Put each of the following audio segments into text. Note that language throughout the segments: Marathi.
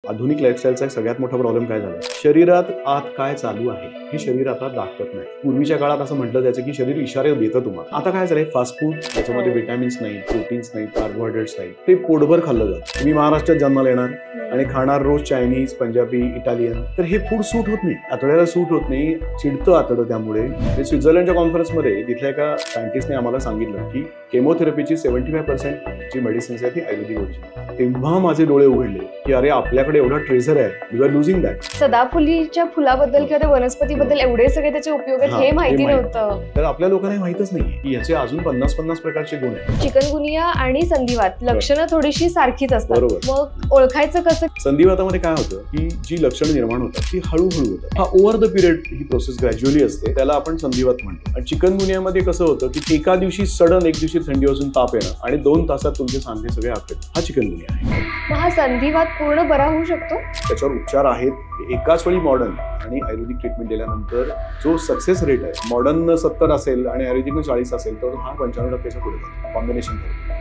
आधुनिक लाईफस्टाईलचा एक सगळ्यात मोठा प्रॉब्लेम काय झाला, शरीरात आत काय चालू आहे हे शरीर आता दाखवत नाही. पूर्वीच्या काळात असं म्हटलं जायचं की शरीर इशारे देतं तुम्हाला. आता काय झालंय, फास्ट फूड ज्याच्यामध्ये विटॅमिन्स नाही, प्रोटीन्स नाही, कार्बोहायड्रेट्स नाही, ते पोटभर खाल्लं जातं. तुम्ही महाराष्ट्रात जन्माला येणार आणि खाणार रोज चायनीज, पंजाबी, इटालियन, तर हे फूड सूट होत नाही, आतड्याला सूट होत नाही, चिडतं आतडं. त्यामुळे स्वित्झर्लंडच्या कॉन्फरन्समध्ये तिथल्या एका सायंटिस्टने आम्हाला सांगितलं की केमोथेरपीची 75% जी मेडिसिन्स आहेत ती आयुर्वेदिक होती. तेव्हा माझे डोळे उघडले की अरे आपल्याकडे एवढा ट्रेझर आहे, वी आर लुझिंग दॅट. सदाफुलीच्या फुलाबद्दल किंवा त्या वनस्पतीबद्दल एवढे सगळे त्याचे उपयोग आहेत हे माहिती नव्हतं. तर आपल्या लोकांना माहितच नाही की याचे अजून 50 प्रकारचे गुण आहेत. चिकनगुनिया आणि संधिवात लक्षणं थोडीशी सारखीच असतात, मग ओळखायचं कसं? संधिवातामध्ये काय होतं की जी लक्षणं निर्माण होतात ती हळूहळू होतात. हा over the period he process gradually असते, त्याला आपण संधिवात म्हणतो. आणि चिकनगुनियामध्ये कसं होतं की एका दिवशी सडन, एक दिवशी थंडी वाजून ताप येणं आणि 2 तासात तुमचे सांधे सगळे आखडे, हा चिकनगुनिया आहे. हा संधिवात पूर्ण बरा होऊ शकतो? त्याच्यावर उपचार आहेत. एकाच वेळी मॉडर्न आणि आयुर्वेदिक ट्रीटमेंट दिल्यानंतर जो सक्सेस रेट आहे, मॉडर्न 70 असेल आणि आयुर्वेदिक 40 असेल, तर हा 95%च्या पुढे जातो. कॉम्बिनेशन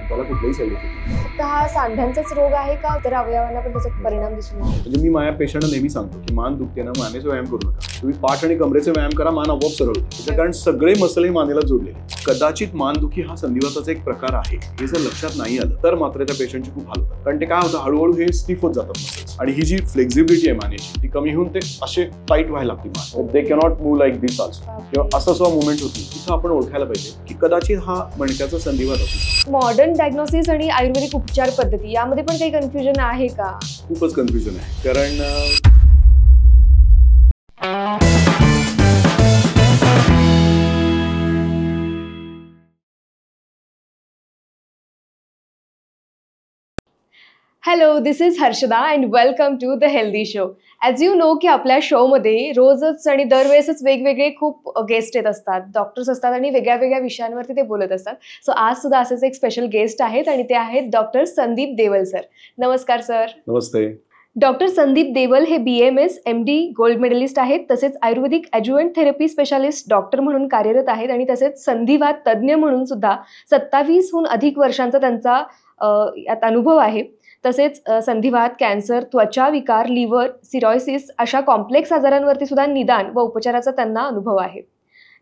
त्याला कुठलाही साईड इफेक्ट. फक्त हा सांध्यांचाच रोग आहे का तर अवयवांना पण त्याचा परिणाम दिसून येतो? म्हणजे मी माझ्या पेशंटला नेहमी सांगतो की मान दुखते ना, मानेचा व्यायाम करू नका. तुम्ही पाठ आणि कमरेचे व्यायाम करा, मान आपोआप सरळ होते. त्याचं कारण सगळे मसल हे मानेला जोडले. कदाचित मानदुखी हा संधिवाताचा एक प्रकार आहे, हे जर लक्षात नाही आलं तर मात्र त्या पेशंटची खूप हाल होतात. कारण ते काय होतं, हळूहळू हे स्टिफ होत जातात मसल्स आणि ही जी फ्लेक्झिबिलिटी आहे मानेची ती कमी होऊन ते असे टाईट व्हायला लागते मान. दे कॅनॉट मूव्ह लाईक दिस ऑल्सो, किंवा असं सुद्धा मुवमेंट होती. तिथं आपण ओळखायला पाहिजे की कदाचित हा मणक्याचा संधिवात असतो. मॉडर्न डायग्नोसिस आणि आयुर्वेदिक उपचार पद्धती यामध्ये पण काही कन्फ्युजन आहे का? खूपच कन्फ्युजन आहे. कारण hello, this is Harshada and welcome to the healthy show. As you know की आपल्या शोमध्ये रोजच आणि दरवेळेसच वेगवेगळे खूप गेस्ट येत असतात, डॉक्टर्स असतात आणि वेगळ्या वेगळ्या विषयांवरती ते बोलत असतात. सो आज सुद्धा असेच एक स्पेशल गेस्ट आहेत आणि ते आहेत डॉक्टर संदीप देवल सर. नमस्कार सर. नमस्ते. डॉक्टर संदीप देवल हे BMS MD गोल्ड मेडलिस्ट आहेत, तसेच आयुर्वेदिक ॲड्ज्युएंट थेरपी स्पेशालिस्ट डॉक्टर म्हणून कार्यरत आहेत आणि तसेच संधिवात तज्ज्ञ म्हणून सुद्धा 27हून अधिक वर्षांचा त्यांचा यात अनुभव आहे. तसेच संधिवात, कॅन्सर, त्वचा विकार, लिव्हर, सिरॉयसिस अशा कॉम्प्लेक्स आजारांवरती सुद्धा निदान व उपचाराचा त्यांना अनुभव आहे.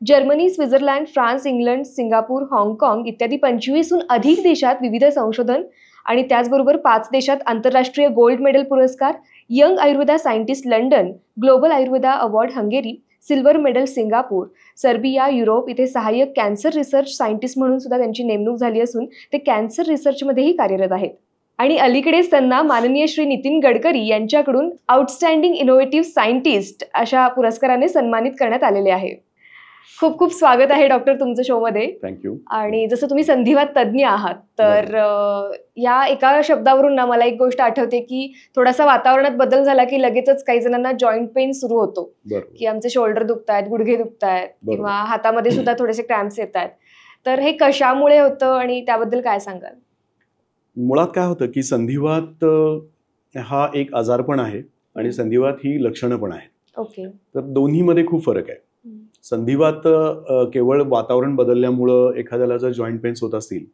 Germany, Switzerland, France, England, Singapore, हाँगकाँग इत्यादी 25हून अधिक देशात विविध संशोधन आणि त्याचबरोबर 5 देशात आंतरराष्ट्रीय गोल्ड मेडल पुरस्कार, young Ayurveda scientist London, global Ayurveda award Hungary, silver medal Singapore, Serbia, Europe इथे सहाय्यक कॅन्सर रिसर्च सायंटिस्ट म्हणून सुद्धा त्यांची नेमणूक झाली असून ते कॅन्सर रिसर्चमध्येही कार्यरत आहेत. आणि अलीकडेच त्यांना माननीय श्री नितीन गडकरी यांच्याकडून आउटस्टँडिंग इनोव्हेटिव्ह सायंटिस्ट अशा पुरस्काराने सन्मानित करण्यात आलेले आहे. खूप खूप स्वागत आहे डॉक्टर तुमच्या शोमध्ये. थँक्यू. आणि जसं तुम्ही संधिवात तज्ज्ञ आहात तर या एका शब्दावरून ना मला एक गोष्ट आठवते की थोडासा वातावरणात बदल झाला की लगेचच काही जणांना जॉईंट पेन सुरू होतो की आमचे शोल्डर दुखतायत, गुडघे दुखतायत किंवा हातामध्ये सुद्धा थोडेसे क्रॅम्प्स येत आहेत. तर हे कशामुळे होतं आणि त्याबद्दल काय सांगाल? मुळात काय होतं की संधिवात हा एक आजारपण आहे आणि संधिवात ही लक्षणं पण आहेत. ओके. तर दोन्हीमध्ये खूप फरक आहे. संधिवात केवळ वातावरण बदलल्यामुळं एखाद्याला जर जॉईंट पेन्स होत असतील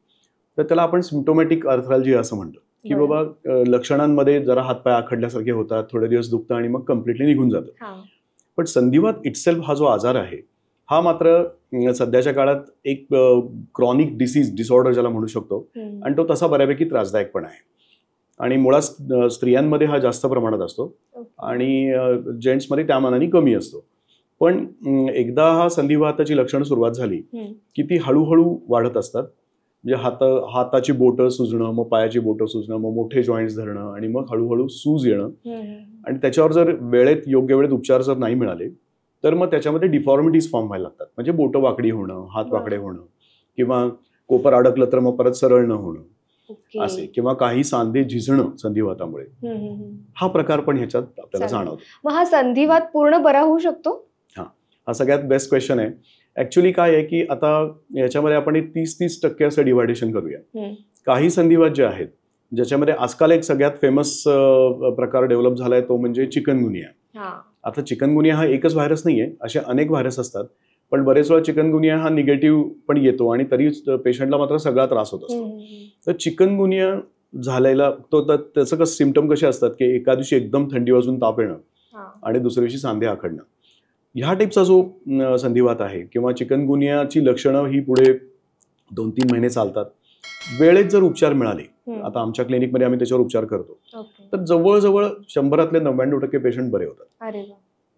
तर त्याला आपण सिम्प्टोमॅटिक आर्थरालजी असं म्हणतो की बाबा लक्षणांमध्ये जरा हातपाय आखडल्यासारखे होतात, थोडे दिवस दुखतं आणि मग कम्प्लिटली निघून जातं. पण संधिवात इटसेल्फ हा जो आजार आहे हा मात्र सध्याच्या काळात एक क्रॉनिक डिसऑर्डर ज्याला म्हणू शकतो आणि तो तसा बऱ्यापैकी त्रासदायक पण आहे. आणि मुळात स्त्रियांमध्ये हा जास्त प्रमाणात असतो आणि जेंट्समध्ये त्या मानाने कमी असतो. पण एकदा हा संधिवाताची लक्षणं सुरुवात झाली की ती हळूहळू वाढत असतात. म्हणजे हाताची बोटं सुजणं, मग पायाची बोटं सुजणं, मग मोठे जॉईंट्स धरणं आणि मग हळूहळू सूज येणं. आणि त्याच्यावर जर योग्य वेळेत उपचार जर नाही मिळाले तर मग त्याच्यामध्ये डिफॉर्मिटीज फॉर्म व्हायला लागतात. म्हणजे बोटं वाकडी होणं, हात वाकडे होणं किंवा कोपर अडकलं तर मग परत सरळ न होणं असे, किंवा काही सांधे झिजणं संधिवातामुळे, हा प्रकार पण ह्याच्यात आपल्याला जाणवतो. मग हा संधिवात पूर्ण बरा होऊ शकतो? हा सगळ्यात बेस्ट क्वेश्चन आहे. ऍक्च्युली काय आहे की आता याच्यामध्ये आपण 30% असं डिव्हायडेशन करूया. काही संधिवात जे आहेत ज्याच्यामध्ये आजकाल एक सगळ्यात फेमस प्रकार डेव्हलप झालाय तो म्हणजे चिकनगुनिया. आता चिकनगुनिया हा एकच व्हायरस नाहीये, असे अनेक व्हायरस असतात. पण बरेच वेळा चिकनगुनिया हा निगेटिव्ह पण येतो आणि तरी पेशंटला मात्र सगळा त्रास होत असतो. तर चिकनगुनिया झालेला त्याचं कसं सिम्पटम कसे असतात की एका दिवशी एकदम थंडी वाजून ताप येणं आणि दुसऱ्या दिवशी सांधे आखडणं, ह्या टाईपचा जो संधिवात आहे किंवा चिकनगुनियाची लक्षणं ही पुढे 2-3 महिने चालतात. वेळेत जर उपचार मिळाले, आता आमच्या क्लिनिकमध्ये आम्ही त्याच्यावर उपचार करतो, तर जवळजवळ 100 99% पेशंट बरे होतात.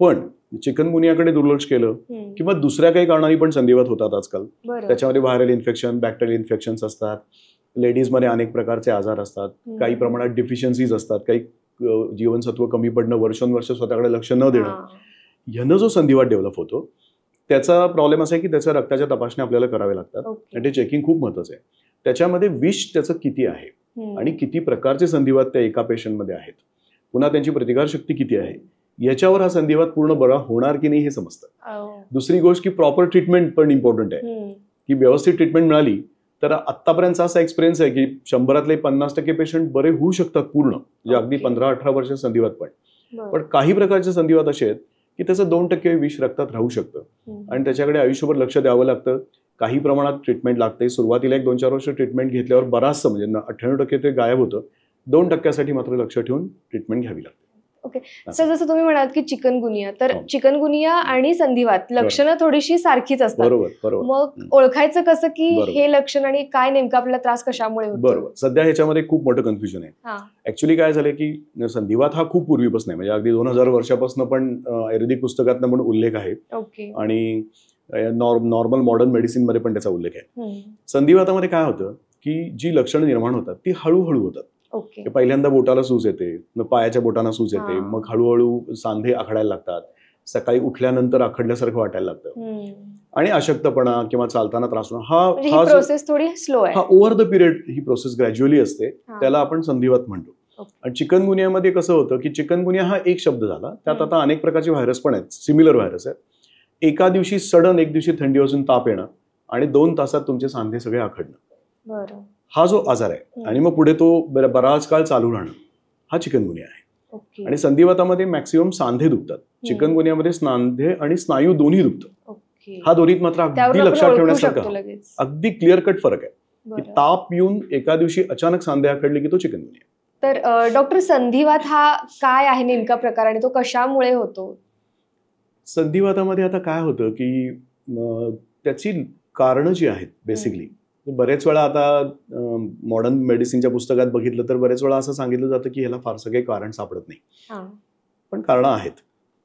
पण चिकनगुनियाकडे दुर्लक्ष केलं किंवा दुसऱ्या काही कारणांनी पण संधिवात होतात आजकाल. त्याच्यामध्ये व्हायरल इन्फेक्शन, बॅक्टेरियल इन्फेक्शन्स असतात, लेडीजमध्ये अनेक प्रकारचे आजार असतात, काही प्रमाणात डिफिशियन्सीज असतात, काही जीवनसत्व कमी पडणं, वर्षानुवर्ष स्वतःकडे लक्ष न देणं, ह्यानं जो संधिवात डेव्हलप होतो त्याचा प्रॉब्लेम असा आहे की त्याच्या रक्ताच्या तपासण्या आपल्याला कराव्या लागतात आणि ते चेकिंग खूप महत्त्वाचं आहे. त्याच्यामध्ये विष त्याचं किती आहे आणि किती प्रकारचे संधिवात त्या एका पेशंटमध्ये आहेत, पुन्हा त्यांची प्रतिकारशक्ती किती आहे, याच्यावर हा संधिवात पूर्ण बरा होणार की नाही हे समजतं. दुसरी गोष्ट की प्रॉपर ट्रीटमेंट पण इम्पॉर्टंट आहे, की व्यवस्थित ट्रीटमेंट मिळाली तर आतापर्यंतचा असा एक्सपिरियन्स आहे की 100 50% पेशंट बरे होऊ शकतात पूर्ण, म्हणजे अगदी 15-18 वर्ष संधिवात. पण काही प्रकारचे संधिवात असे आहेत की त्याचं 2% विष रक्तात राहू शकतं आणि त्याच्याकडे आयुष्यभर लक्ष द्यावं लागतं. काही प्रमाणात ट्रीटमेंट लागते. सुरुवातीला 1-2-4 वर्ष ट्रीटमेंट घेतल्यावर बराचसं म्हणजे 98% ते गायब होतं. 2% मात्र लक्ष ठेवून ट्रीटमेंट घ्यावी लागते. ओके सर, जसं तुम्ही म्हणालात की चिकनगुनिया, तर चिकनगुनिया आणि संधिवात लक्षणं थोडीशी सारखीच असतात. बरोबर. मग ओळखायचं कसं की हे लक्षण आणि काय नेमकं आपल्याला त्रास कशामुळे होतो? बरोबर. सध्या ह्याच्यामध्ये खूप मोठं कन्फ्युजन आहे. ऍक्च्युली काय झालंय की संधिवात हा खूप पूर्वीपासून आहे, म्हणजे अगदी 2000 वर्षापासून पण आयुर्वेदिक पुस्तकातनं पण उल्लेख आहे आणि नॉर्मल मॉडर्न मेडिसिन मध्ये पण त्याचा उल्लेख आहे. संधिवातामध्ये काय होतं की जी लक्षणं निर्माण होतात ती हळूहळू होतात. पहिल्यांदा बोटाला सूज येते, मग पायाच्या बोटांना सूज येते, मग हळूहळू सांधे आखडायला लागतात, सकाळी उठल्यानंतर आखडल्यासारखं वाटायला लागतं आणि अशक्तपणा किंवा चालताना त्रास होणं, हा प्रोसेस थोडी स्लो आहे. हा over the period he process gradually असते, त्याला आपण संधिवात म्हणतो. आणि चिकनगुनियामध्ये कसं होतं की चिकनगुनिया हा एक शब्द झाला, त्यात आता अनेक प्रकारचे व्हायरस पण आहेत, सिमिलर व्हायरस आहेत. एका दिवशी सडन एक दिवशी थंडी वाजून ताप येणं आणि 2 तासात तुमचे सांधे सगळे आखडणं, हा जो आजार आहे आणि मग पुढे तो बराच काळ चालू राहणं, हा चिकनगुनिया आहे. आणि संधिवातामध्ये मॅक्सिमम सांधे दुखतात, चिकनगुनियामध्ये सांधे आणि स्नायू दोन्ही दुखतात. हा दोन्हीत मात्र अगदी लक्षात ठेवण्यासारखा अगदी क्लिअर कट फरक आहे. ताप येऊन एका दिवशी अचानक सांधे आखडले की तो चिकनगुनिया. तर डॉक्टर, संधिवात हा काय आहे नेमका प्रकार आणि तो कशामुळे होतो? संधिवातामध्ये आता काय होतं की त्याची कारणं जी आहेत बेसिकली, बरेच वेळा आता मॉडर्न मेडिसिनच्या पुस्तकात बघितलं तर बरेच वेळा असं सांगितलं जातं की ह्याला फारसं काही कारण सापडत नाही, पण कारणं आहेत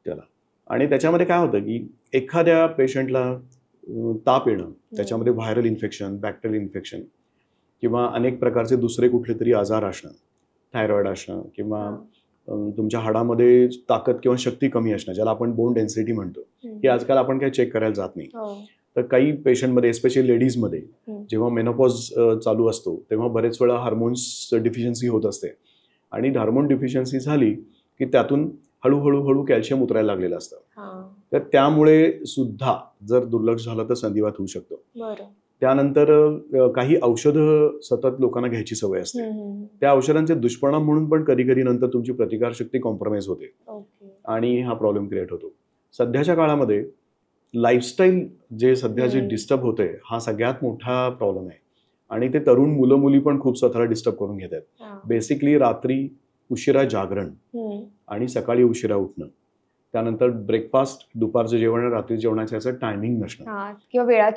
त्याला. आणि त्याच्यामध्ये काय होतं की एखाद्या पेशंटला ताप येणं, त्याच्यामध्ये व्हायरल इन्फेक्शन, बॅक्टेरियल इन्फेक्शन किंवा अनेक प्रकारचे दुसरे कुठले तरी आजार असणं, थायरॉइड असणं किंवा तुमच्या हाडामध्ये ताकद किंवा शक्ती कमी असणं, ज्याला आपण बोन डेन्सिटी म्हणतो, की आजकाल आपण काही चेक करायला जात नाही. तर काही पेशंटमध्ये स्पेशली लेडीजमध्ये जेव्हा मेनोपॉज चालू असतो तेव्हा बरेच वेळा हार्मोन्स डिफिशियन्सी होत असते आणि हार्मोन डिफिशियन्सी झाली की त्यातून हळूहळू कॅल्शियम उतरायला लागलेलं असतं. तर त्यामुळे सुद्धा जर दुर्लक्ष झालं तर संधिवात होऊ शकतो. त्यानंतर काही औषधं सतत लोकांना घ्यायची सवय असते, त्या औषधांचे दुष्परिणाम म्हणून पण कधी कधी नंतर तुमची प्रतिकारशक्ती कॉम्प्रोमाइज होते आणि हा प्रॉब्लेम क्रिएट होतो. सध्याच्या काळामध्ये लाईफस्टाईल जे सध्या जे डिस्टर्ब होतंय हा सगळ्यात मोठा प्रॉब्लेम आहे आणि ते तरुण मुलं मुली पण खूप स्वतःला डिस्टर्ब करून घेत आहेत. बेसिकली रात्री उशिरा जागरण आणि सकाळी उशिरा उठणं, त्यानंतर ब्रेकफास्ट, दुपारचं जेवण, रात्री जेवणाचं याचं टायमिंग नसणं किंवा वेळा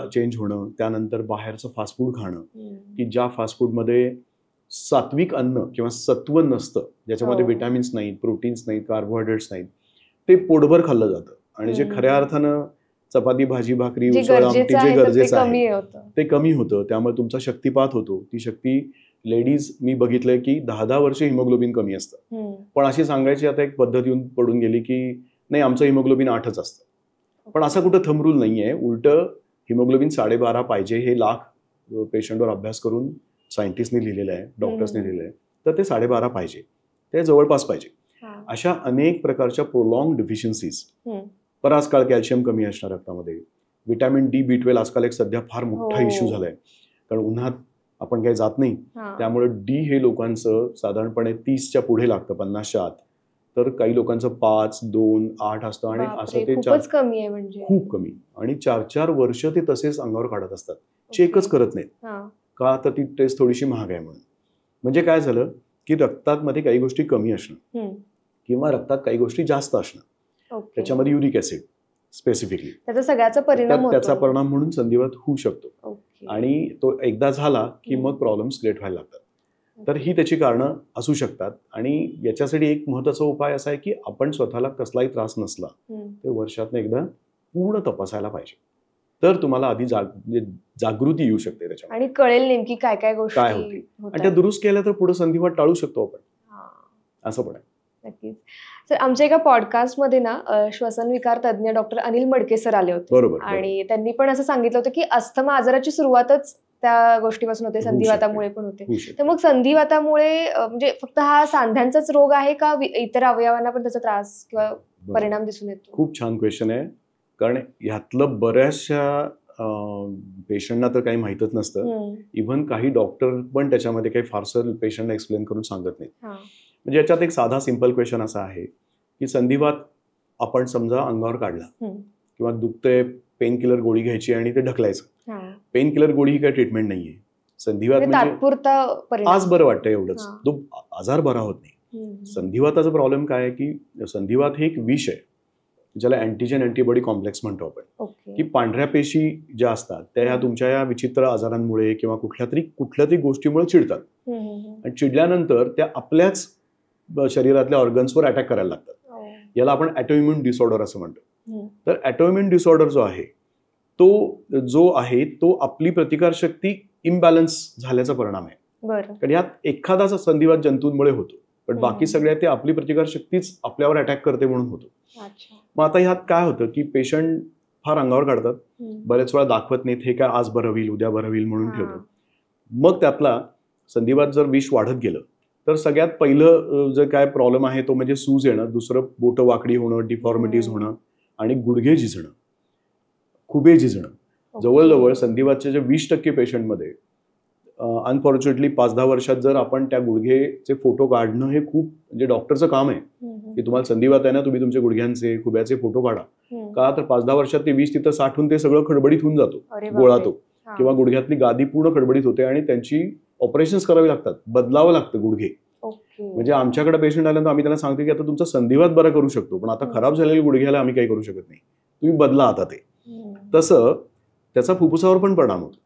चेंज होणं, त्यानंतर बाहेरचं फास्ट फूड खाणं की ज्या फास्ट फूडमध्ये सात्विक अन्न किंवा सत्व नसतं, ज्याच्यामध्ये विटॅमिन्स नाहीत, प्रोटीन्स नाहीत, कार्बोहायड्रेट्स नाहीत, ते पोटभर खाल्लं जातं आणि जे खऱ्या अर्थानं चपाती, भाजी, भाकरी, उसळ, आमटी जे गरजेचं आहे ते कमी होतं. त्यामुळे तुमचा शक्तिपात होतो. ती शक्ती लेडीज मी बघितलंय की 10-10 वर्ष हिमोग्लोबिन कमी असतं, पण अशी सांगायची आता एक पद्धत येऊन पडून गेली की नाही आमचं हिमोग्लोबिन 8च असतं. पण असा कुठं थंब रूल नाहीये. उलट हिमोग्लोबिन 12.5 पाहिजे हे लाख पेशंटवर अभ्यास करून सायंटिस्टने लिहिलेलं आहे, डॉक्टर्सने लिहिलेलं आहे. तर ते 12.5 पाहिजे, ते जवळपास पाहिजे. अशा अनेक प्रकारच्या प्रोलॉंग डिफिशियन्सीज, बराच काळ कॅल्शियम कमी असणार रक्तामध्ये, विटॅमिन D-B12 आजकाल एक सध्या फार मोठा इश्यू झालाय, कारण उन्हात आपण काही जात नाही, त्यामुळे डी हे लोकांचं साधारणपणे 30च्या पुढे लागतं, 50च्या आत. तर काही लोकांचं 5, 2, 8 असतं आणि असं ते कमी आहे, म्हणजे खूप कमी. आणि 4-4 वर्ष ते तसेच अंगावर काढत असतात, चेकच करत नाहीत का, तर ती टेस्ट थोडीशी महाग आहे म्हणून. म्हणजे काय झालं की रक्तात मध्ये काही गोष्टी कमी असणं किंवा रक्तात काही गोष्टी जास्त असणं, त्याच्यामध्ये युरिक ऍसिड स्पेसिफिकली, त्याचा सगळ्याचा परिणाम होतो. त्याचा परिणाम म्हणून संधिवात होऊ शकतो. आणि तो एकदा झाला की मग प्रॉब्लेम्स क्रिएट व्हायला लागतात. तर ही त्याची कारणं असू शकतात. आणि याच्यासाठी एक महत्त्वाचा उपाय असा आहे की आपण स्वतःला कसलाही त्रास नसला तर वर्षातून एकदा पूर्ण तपासायला पाहिजे. तर तुम्हाला आधी जागृती येऊ शकते त्याच्यात आणि कळेल नेमकी काय काय गोष्टी काय होते. आणि त्या दुरुस्त केल्या तर पुढे संधिवात टाळू शकतो आपण, असं पण आहे. नक्कीच. सर, आमच्या एका पॉडकास्टमध्ये ना श्वसन विकार तज्ञ डॉक्टर अनिल मडके सर आले होते. बरोबर. आणि त्यांनी पण असं सांगितलं होतं की अस्थमा आजाराची सुरुवातच त्या गोष्टीपासून होते, संधिवातामुळे पण होते. तर मग संधिवातामुळे म्हणजे फक्त हा सांध्यांचाच रोग आहे का इतर अवयवांना पण त्याचा त्रास किंवा परिणाम दिसून येतो? खूप छान क्वेश्चन आहे. कारण ह्यातलं बऱ्याचशा पेशंटना तर काही माहीतच नसतं. इव्हन काही डॉक्टर पण त्याच्यामध्ये काही फारसं पेशंटला एक्सप्लेन करून सांगत नाहीत. म्हणजे याच्यात एक साधा सिंपल क्वेश्चन असा आहे की संधिवात आपण समजा अंगावर काढला किंवा दुखतंय, पेन किलर गोळी घ्यायची आणि ते ढकलायचं. पेन किलर गोळी ही काही ट्रीटमेंट नाहीये. संधिवात म्हणजे आज बरं वाटतं एवढंच, तो आजार बरा होत नाही. संधिवाताचा प्रॉब्लेम काय आहे की संधिवात हे एक विष आहे ज्याला अँटीजन अँटीबॉडी कॉम्प्लेक्स म्हणतो आपण. की पांढऱ्या पेशी ज्या असतात त्या ह्या तुमच्या या विचित्र आजारांमुळे किंवा कुठल्या तरी गोष्टीमुळे चिडतात. आणि चिडल्यानंतर त्या आपल्याच शरीरातल्या ऑर्गन्सवर अटॅक करायला लागतात. याला आपण ऑटोइम्युन डिसऑर्डर असं म्हणतो. तर ऑटोइम्युन डिसऑर्डर जो आहे तो आपली प्रतिकारशक्ती इम्बॅलन्स झाल्याचा परिणाम आहे. कारण यात एखादाच संधिवात जंतूंमुळे होतो, पण बाकी सगळ्या ते आपली प्रतिकारशक्तीच आपल्यावर अटॅक करते म्हणून होतो. मग आता ह्यात काय होतं की पेशंट फार अंगावर काढतात, बरेच वेळा दाखवत नाहीत, हे काय आज बरं होईल उद्या बरं होईल म्हणून ठेवतात. मग त्यातला संधिवात जर विष वाढत गेलं तर सगळ्यात पहिलं जे काय प्रॉब्लेम आहे तो म्हणजे सूज येणं, दुसरं बोटं वाकडी होणं, डिफॉर्मिटीज होणं आणि गुडघे झिजणं, खुबे झिजणं. जवळजवळ संधिवातच्या जे 20% पेशंटमध्ये अनफॉर्च्युनेटली 5-10 वर्षात जर आपण त्या गुडघेचे फोटो काढणं हे खूप म्हणजे डॉक्टरचं काम आहे की तुम्हाला संधिवात आहे ना, तुम्ही तुमच्या गुडघ्यांचे खुब्याचे फोटो काढा. का तर 5-10 वर्षात ते 20 तिथं साठून ते सगळं खडबडीत होऊन जातो, गोळा तो, किंवा गुडघ्यातली गादी पूर्ण खडबडीत होते आणि त्यांची ऑपरेशन्स करावी लागतात, बदलावं लागतं गुडघे. म्हणजे आमच्याकडे पेशंट आल्यानंतर आम्ही त्यांना सांगतो की आता तुमचा संधिवात बरा करू शकतो, पण आता खराब झालेल्या गुडघ्याला आम्ही काही करू शकत नाही, तुम्ही बदला आता ते. तसं त्याचा फुफ्फुसावर पण परिणाम होतो.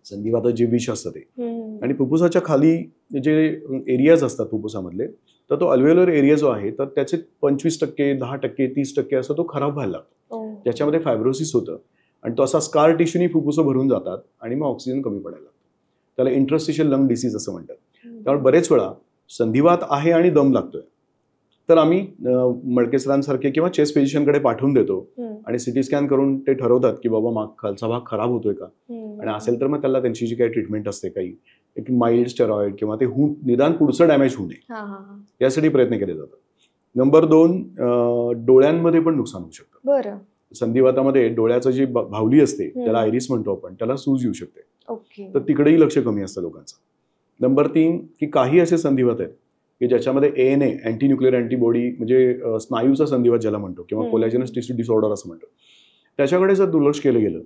संधिवात जे विष असतं ते. आणि फुफ्फुसाच्या खाली जे एरियाज असतात फुफ्फुसामधले, तर तो अल्व्हेओलर एरिया जो आहे तर त्याचे 25%, 10%, 30% असं तो खराब व्हायला लागतो, ज्याच्यामध्ये फायब्रोसिस होतं आणि तो असा स्कार टिश्यूनी फुफ्फुसं भरून जातात आणि मग ऑक्सिजन कमी पडायला लागतो. त्याला इंटरस्टिशियल लंग डिसीज असं म्हणतात. त्यामुळे बरेच वेळा संधिवात आहे आणि दम लागतोय तर आम्ही मडके सरांसारखे किंवा चेस्ट फिजिशियनकडे पाठवून देतो आणि सिटी स्कॅन करून ते ठरवतात की बाबा खालचा भाग खराब होतोय का, आणि असेल तर मग त्याला त्यांची जी काही ट्रीटमेंट असते, काही एक माइल्ड स्टेरॉइड किंवा ते निदान पुढचं डॅमेज होऊ नये यासाठी प्रयत्न केले जातात. नंबर 2, डोळ्यांमध्ये पण नुकसान होऊ शकतं. संधिवातामध्ये डोळ्याचं जी भावली असते त्याला आयरिस म्हणतो आपण, त्याला सूज येऊ शकते, तर तिकडेही लक्ष कमी असतं लोकांचं. नंबर 3 की काही असे संधिवात आहेत की ज्याच्यामध्ये ANA अँटी न्यूक्लिअर अँटीबॉडी म्हणजे स्नायूचा संधिवात ज्याला म्हणतो किंवा कोलॅजिनस टिश्यू डिसऑर्डर असं म्हणतो, त्याच्याकडे जर दुर्लक्ष केलं गेलं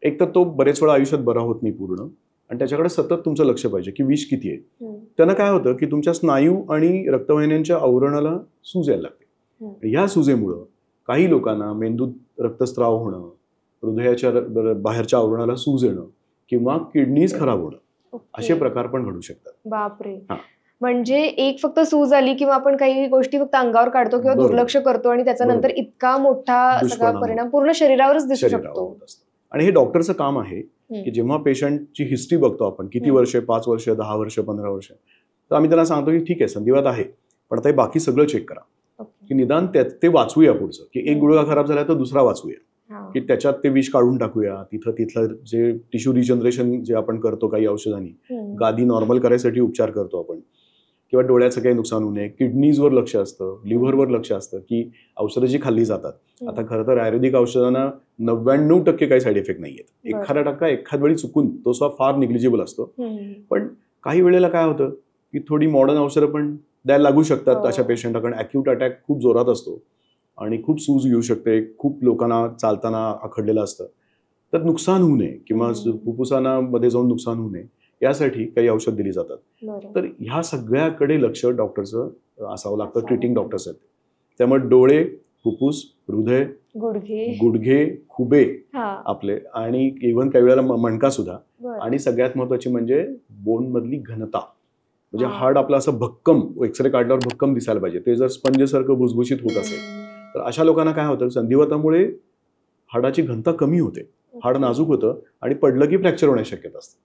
एक तर तो बरेच वेळा आयुष्यात बरा होत नाही पूर्ण, आणि त्याच्याकडे सतत तुमचं लक्ष पाहिजे की विष किती आहे. त्यानं काय होतं की तुमच्या स्नायू आणि रक्तवाहिन्यांच्या आवरणाला सूज यायला लागते. ह्या सुजेमुळं काही लोकांना मेंदूत रक्तस्राव होणं, हृदयाच्या बाहेरच्या आवरणाला सूज येणं किंवा किडनीज खराब होणं असे प्रकार पण घडू शकतात. बापरे. म्हणजे एक फक्त सूज आली किंवा आपण काही गोष्टी फक्त अंगावर काढतो किंवा दुर्लक्ष करतो आणि त्याच्यानंतर इतका मोठा सगळा परिणाम पूर्ण शरीरावरच दिसू शकतो. आणि हे डॉक्टरचं काम आहे की जेव्हा पेशंटची हिस्ट्री बघतो आपण, किती वर्ष, 5 वर्ष, 10 वर्ष, 15 वर्ष, तर आम्ही त्यांना सांगतो की ठीक आहे संधिवात आहे, पण आता बाकी सगळं चेक करा की निदान ते वाचूया पुढचं, की एक गुडघा खराब झाला तर दुसरा वाचूया, की त्याच्यात ते विष काढून टाकूया, तिथलं जे टिश्यू रिजनरेशन जे आपण करतो काही औषधांनी, गादी नॉर्मल करायसाठी उपचार करतो आपण, किंवा डोळ्याचं काही नुकसान होऊ नये, किडनीजवर लक्ष असतं, लिव्हरवर लक्ष असतं की औषधं जी खाल्ली जातात. आता खरं तर आयुर्वेदिक औषधांना 99% काही साईड इफेक्ट नाही आहेत, 1% एखाद वेळी चुकून तो सुद्धा फार निग्लिजिबल असतो. पण काही वेळेला काय होतं की थोडी मॉडर्न औषधं पण द्यायला लागू शकतात अशा पेशंटकडे. ॲक्यूट अटॅक खूप जोरात असतो आणि खूप सूज येऊ शकते, खूप लोकांना चालताना आखडलेलं असतं, तर नुकसान होऊ नये किंवा फुफ्फुसांमध्ये जाऊन नुकसान होऊ नये यासाठी काही औषध दिली जातात. बरं. तर ह्या सगळ्याकडे लक्ष डॉक्टरचं असावं लागतं. असावं. ट्रीटिंग डॉक्टर्स आहेत त्यामुळे डोळे, फुफ्फुस, हृदय, गुडघे, खुबे हा. आपले आणि इव्हन काही वेळेला मणका सुद्धा. बरं. आणि सगळ्यात महत्वाची म्हणजे बोन मधली घनता, म्हणजे हा. हाड आपलं असं भक्कम, एक्सरे काढल्यावर भक्कम दिसायला पाहिजे. ते जर स्पंजसारखं भुसभुशीत होत असेल तर अशा लोकांना काय होतं, संधिवातामुळे हाडाची घनता कमी होते, हाड नाजूक होतं आणि पडलं की फ्रॅक्चर होण्याची शक्यता असते.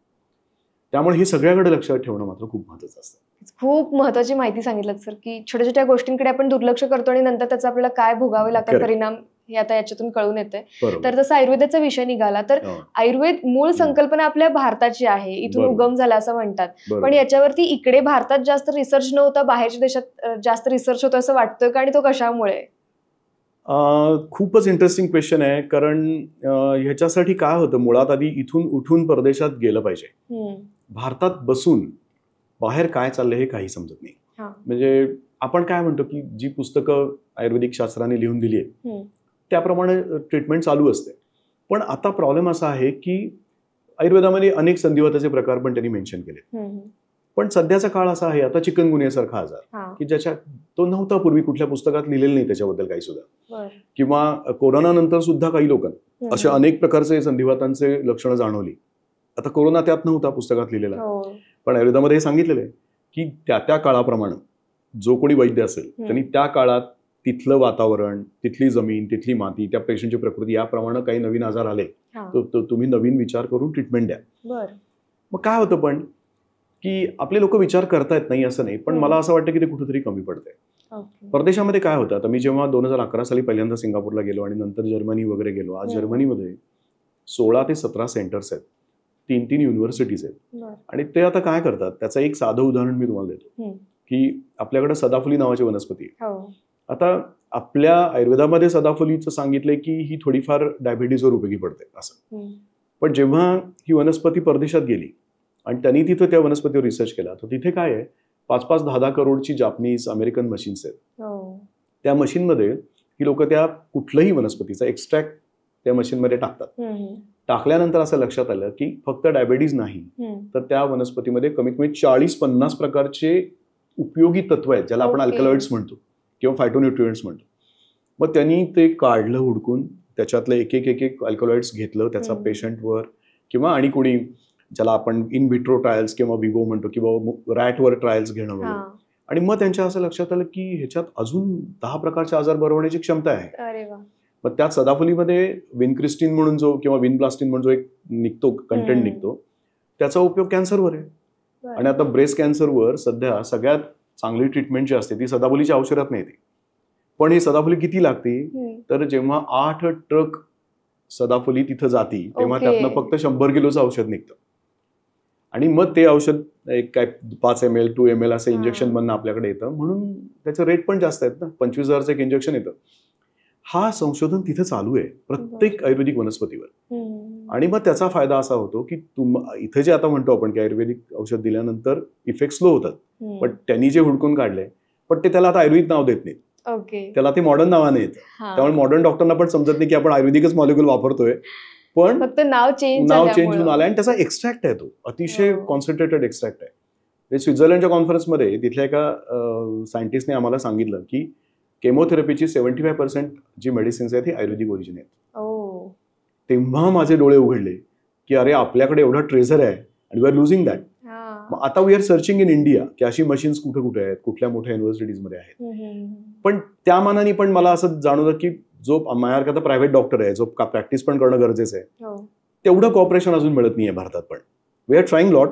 त्यामुळे हे सगळ्याकडे लक्ष ठेवणं मात्र खूप महत्त्वाचं असतं. खूप महत्वाची माहिती सांगितलं सर, की छोट्या छोट्या गोष्टींकडे आपण दुर्लक्ष करतो आणि नंतर त्याचा आपल्याला काय भोगावे लागतात Correct. परिणाम हे आता याच्यातून कळून येते. बरोबर. तर जसं आयुर्वेदाचा विषय निघाला तर हो. आयुर्वेद मूळ संकल्पना आपल्या भारताची आहे, इथून बरोबर. उगम झाला असं म्हणतात. बरोबर. पण याच्यावरती इकडे भारतात जास्त रिसर्च नव्हता, बाहेरच्या देशात जास्त रिसर्च होतो असं वाटतं का, आणि तो कशामुळे? खूपच इंटरेस्टिंग क्वेश्चन आहे. कारण ह्याच्यासाठी काय होतं, मुळात आधी इथून उठून परदेशात गेलं पाहिजे. भारतात बसून बाहेर काय चाललंय हे काही समजत नाही. हा. म्हणजे आपण काय म्हणतो की जी पुस्तकं आयुर्वेदिक शास्त्राने लिहून दिली आहेत त्याप्रमाणे ट्रीटमेंट चालू असते. पण आता प्रॉब्लेम असा आहे की आयुर्वेदामध्ये अनेक संधिवाताचे प्रकार पण त्यांनी मेन्शन केले. पण सध्याचा काळ असा आहे, आता चिकनगुनियासारखा आजार की ज्याच्या तो नव्हता पूर्वी, कुठल्या पुस्तकात लिहिलेलं नाही त्याच्याबद्दल काही सुद्धा. किंवा कोरोना नंतर सुद्धा काही लोकांना अशा अनेक प्रकारचे संधिवातांचे लक्षणं जाणवली. आता कोरोना त्यात नव्हता पुस्तकात लिहिलेला, पण आयुर्वेदामध्ये हे सांगितलेलं आहे की त्या त्या काळाप्रमाणे जो कोणी वैद्य असेल त्यांनी त्या काळात तिथलं वातावरण, तिथली जमीन, तिथली माती, त्या पेशंटची प्रकृती याप्रमाणे काही नवीन आजार आले तर तुम्ही नवीन विचार करून ट्रीटमेंट द्या. मग काय होतं पण की आपले लोक विचार करतायत नाही असं नाही, पण मला असं वाटतं की ते कुठेतरी कमी पडतंय. परदेशामध्ये काय होतं, आता मी जेव्हा 2011 साली पहिल्यांदा सिंगापूरला गेलो आणि नंतर जर्मनी वगैरे गेलो, आज जर्मनीमध्ये 16 ते 17 सेंटर्स आहेत, 3 युनिव्हर्सिटीज आहेत. आणि ते आता काय करतात, त्याचं एक साधं उदाहरण मी तुम्हाला देतो की आपल्याकडे सदाफुली नावाची वनस्पती आहे. आता आपल्या आयुर्वेदामध्ये सदाफुलीचं सांगितलंय की ही थोडीफार डायबिटीजवर उपयोगी पडते असं. पण जेव्हा ही वनस्पती परदेशात गेली आणि त्यांनी तिथं त्या वनस्पतीवर रिसर्च केला तर तिथे काय आहे, 5-5, 10-10 करोडची जापनीज, अमेरिकन मशीन्स आहेत. त्या मशीनमध्ये ही लोक त्या कुठलंही वनस्पतीचा एक्स्ट्रॅक्ट त्या मशीनमध्ये टाकतात. टाकल्यानंतर असं लक्षात आलं की फक्त डायबिटीज नाही तर त्या वनस्पतीमध्ये कमीत कमी 40-50 प्रकारचे उपयोगी तत्व आहेत, ज्याला आपण अल्कलॉइड्स म्हणतो किंवा फायटोन्यूट्रिएंट्स म्हणतो. मग त्यांनी ते काढलं हुडकून, त्याच्यातलं एक एक अल्कलॉइड्स घेतलं, त्याचा पेशंटवर किंवा आणि कोणी ज्याला आपण इन व्हिट्रो ट्रायल्स किंवा विवो म्हणतो किंवा रॅटवर ट्रायल्स घेणं वगैरे. आणि मग त्यांच्या असं लक्षात आलं की ह्याच्यात अजून 10 प्रकारचे आजार बरे होण्याची क्षमता आहे. मग त्यात सदाफुलीमध्ये विनक्रिस्टिन म्हणून जो किंवा विनब्लास्टिन म्हणून जो एक निघतो कंटेंट निघतो, त्याचा उपयोग कॅन्सरवर आहे. आणि आता ब्रेस्ट कॅन्सरवर सध्या सगळ्यात चांगली ट्रीटमेंट जी असते ती सदाफुलीच्या औषधात नाही. पण ही सदाफुली किती लागते, तर जेव्हा 8 ट्रक सदाफुली तिथं जाती तेव्हा त्यातनं फक्त 100 किलोचं औषध निघतं. आणि मग ते औषध एक काय 5 ml 2 ml असं इंजेक्शन बनणं आपल्याकडे येतं, म्हणून त्याचं रेट पण जास्त आहेत ना. 25,000चं एक इंजेक्शन येतं. हा संशोधन तिथे चालू आहे प्रत्येक आयुर्वेदिक वनस्पतीवर. आणि मग त्याचा फायदा असा होतो की इथे जे आता म्हणतो आपण की आयुर्वेदिक औषध दिल्यानंतर इफेक्ट स्लो होतात, पण त्यांनी जे हुडकून काढले पण ते त्याला आता आयुर्वेदिक नाव देत नाहीत, त्याला ते मॉडर्न नावाने येतं. त्यामुळे मॉडर्न डॉक्टरना पण समजत नाही की आपण आयुर्वेदिकच मॉलिक्युल वापरतोय, पण फक्त नाव चेंज होऊन आलं. आणि त्याचा एक्स्ट्रॅक्ट आहे, तो अतिशय कॉन्सन्ट्रेटेड एक्स्ट्रॅक्ट आहे. स्वित्झर्लंडच्या कॉन्फरन्समध्ये तिथल्या एका सायंटिस्टने आम्हाला सांगितलं की केमोथेरपीची 75% जी मेडिसिन्स आहेत ती आयुर्वेदिक ओरिजिन आहेत. तेव्हा माझे डोळे उघडले की अरे आपल्याकडे एवढा ट्रेझर आहे आणि वी आर लुझिंग दॅट. आता we are searching in India की अशी मशीन्स कुठे कुठे आहेत, कुठल्या मोठ्या युनिव्हर्सिटीजमध्ये आहेत. पण त्या मानाने पण मला असं जाणवलं की जो माझ्यासारखा आता प्रायव्हेट डॉक्टर आहे, जो प्रॅक्टिस पण करणं गरजेचं आहे, तेवढं कॉपरेशन अजून मिळत नाहीये भारतात. पण वी आर ट्राईंग लॉट.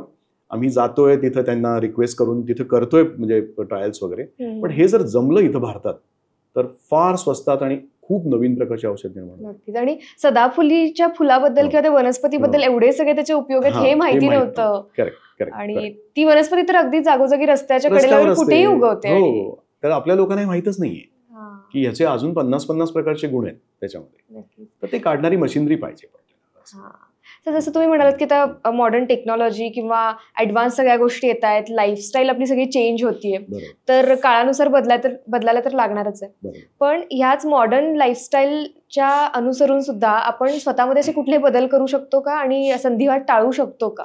आम्ही जातोय तिथं, त्यांना रिक्वेस्ट करून तिथं करतोय म्हणजे ट्रायल्स वगैरे. पण हे जर जमलं इथं भारतात तर फार स्वस्तात आणि खूप नवीन प्रकारचे औषध निर्माण. नक्कीच. आणि सदाफुलीच्या फुलाबद्दल किंवा त्या वनस्पतीबद्दल एवढे सगळे त्याचे उपयोग आहेत हे माहिती नव्हतं. करेक्ट. आणि ती वनस्पती तर अगदी जागोजागी रस्त्याच्या कडेला कुठेही उगवते. हो, तर आपल्या लोकांना माहितच नाहीये की ह्याचे अजून 50 प्रकारचे गुण आहेत त्याच्यामध्ये. तर ते काढणारी मशिनरी पाहिजे. तर जसं तुम्ही म्हणालात की आता मॉडर्न टेक्नॉलॉजी किंवा ऍडव्हान्स सगळ्या गोष्टी येत आहेत, लाईफस्टाईल आपली सगळी चेंज होतीये, तर काळानुसार बदलायला तर लागणारच आहे. पण ह्याच मॉडर्न लाईफस्टाईलच्या अनुसरून सुद्धा आपण स्वतःमध्ये असे कुठले बदल करू शकतो का आणि संधिवात टाळू शकतो का?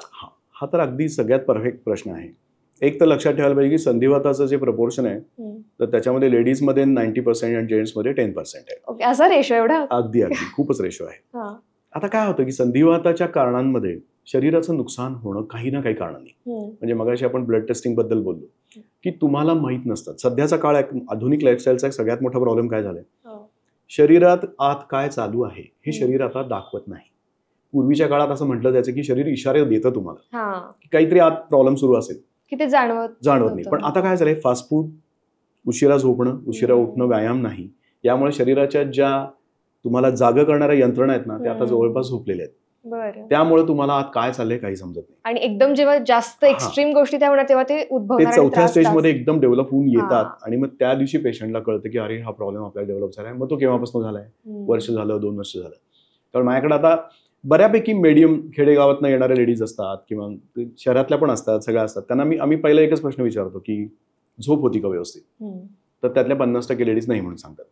हा तर अगदी सगळ्यात परफेक्ट प्रश्न आहे. एक तर लक्षात ठेवायला पाहिजे की संधिवाताचं जे प्रपोर्शन आहे तर त्याच्यामध्ये लेडीजमध्ये 90% आणि जेंट्समध्ये 10% आहे. ओके, असा रेशो एवढा? अगदी अगदी खूपच रेशो आहे. हा. आता काय होतं की संधिवाताच्या कारणांमध्ये शरीराचं नुकसान होणं काही ना काही कारणाने, म्हणजे मगाशी आपण ब्लड टेस्टिंग बद्दल बोललो की तुम्हाला माहित नसतात. सध्याचा काळ आधुनिक लाईफस्टाईलचा एक सगळ्यात मोठा प्रॉब्लेम काय झालाय, शरीरात आत काय चालू आहे हे शरीर आता दाखवत नाही. पूर्वीच्या काळात असं म्हटलं जायचं की शरीर इशारे देतं तुम्हाला की काहीतरी आत प्रॉब्लेम सुरू असेल, की ते जाणवत नाही. पण आता काय झालंय, फास्ट फूड, उशिरा झोपणं, उशिरा उठणं, व्यायाम नाही, यामुळे शरीराच्या ज्या तुम्हाला जाग करणाऱ्या यंत्रणा आहेत ना त्या आता जवळपास झोपलेल्या आहेत. त्यामुळे तुम्हाला आत काय चाललंय काही समजत नाही. आणि एकदम जेव्हा जास्त एक्स्ट्रीम गोष्टी त्या होणार तेव्हा ते उद्भवणार, चौथ्या स्टेजमध्ये एकदम डेव्हलप होऊन येतात. आणि मग त्या दिवशी पेशंटला कळतं की अरे हा प्रॉब्लेम आपल्याला डेव्हलप झालाय. मग तो केव्हापासून झालाय, वर्ष झालं, 2 वर्ष झालं. कारण माझ्याकडे आता बऱ्यापैकी मीडियम खेडेगावातनं येणाऱ्या लेडीज असतात किंवा शहरातल्या पण असतात, सगळ्या असतात. त्यांना आम्ही पहिला एकच प्रश्न विचारतो की झोप होती का व्यवस्थित, तर त्यातल्या 50% लेडीज नाही म्हणून सांगतात.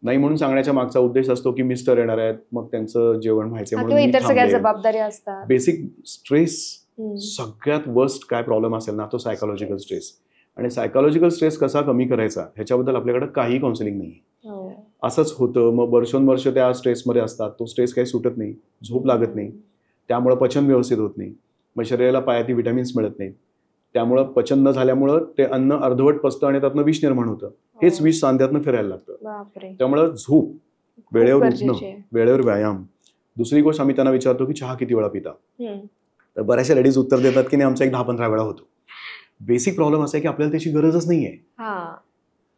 नाही म्हणून सांगण्याच्या मागचा उद्देश असतो की मिस्टर येणार आहेत, मग त्यांचं जेवण व्हायचं म्हणून इतर सगळ्या जबाबदाऱ्या असतात. बेसिक स्ट्रेस, सगळ्यात वर्स्ट काय प्रॉब्लेम असेल ना तो सायकोलॉजिकल स्ट्रेस. आणि सायकोलॉजिकल स्ट्रेस कसा कमी करायचा ह्याच्याबद्दल आपल्याकडे काही काउन्सिलिंग नाही. असंच होतं, मग वर्षोनवर्ष त्या स्ट्रेसमध्ये असतात, तो स्ट्रेस काही सुटत नाही, झोप लागत नाही, त्यामुळे पचन व्यवस्थित होत नाही, मग शरीराला पायाती विटॅमिन्स मिळत नाहीत, त्यामुळं पचन न झाल्यामुळं ते अन्न अर्धवट पचतं आणि त्यातनं विष निर्माण होतं. हेच विष सांध्यातनं फिरायला लागतं. त्यामुळं झोप, वेळेवर उठणं, वेळेवर व्यायाम. दुसरी गोष्ट आम्ही त्यांना विचारतो की चहा किती वेळा पिता, तर बऱ्याचशा लेडीज उत्तर देतात की नाही आमचा 10-15 वेळा होतो. बेसिक प्रॉब्लेम असा आहे की आपल्याला त्याची गरजच नाहीये,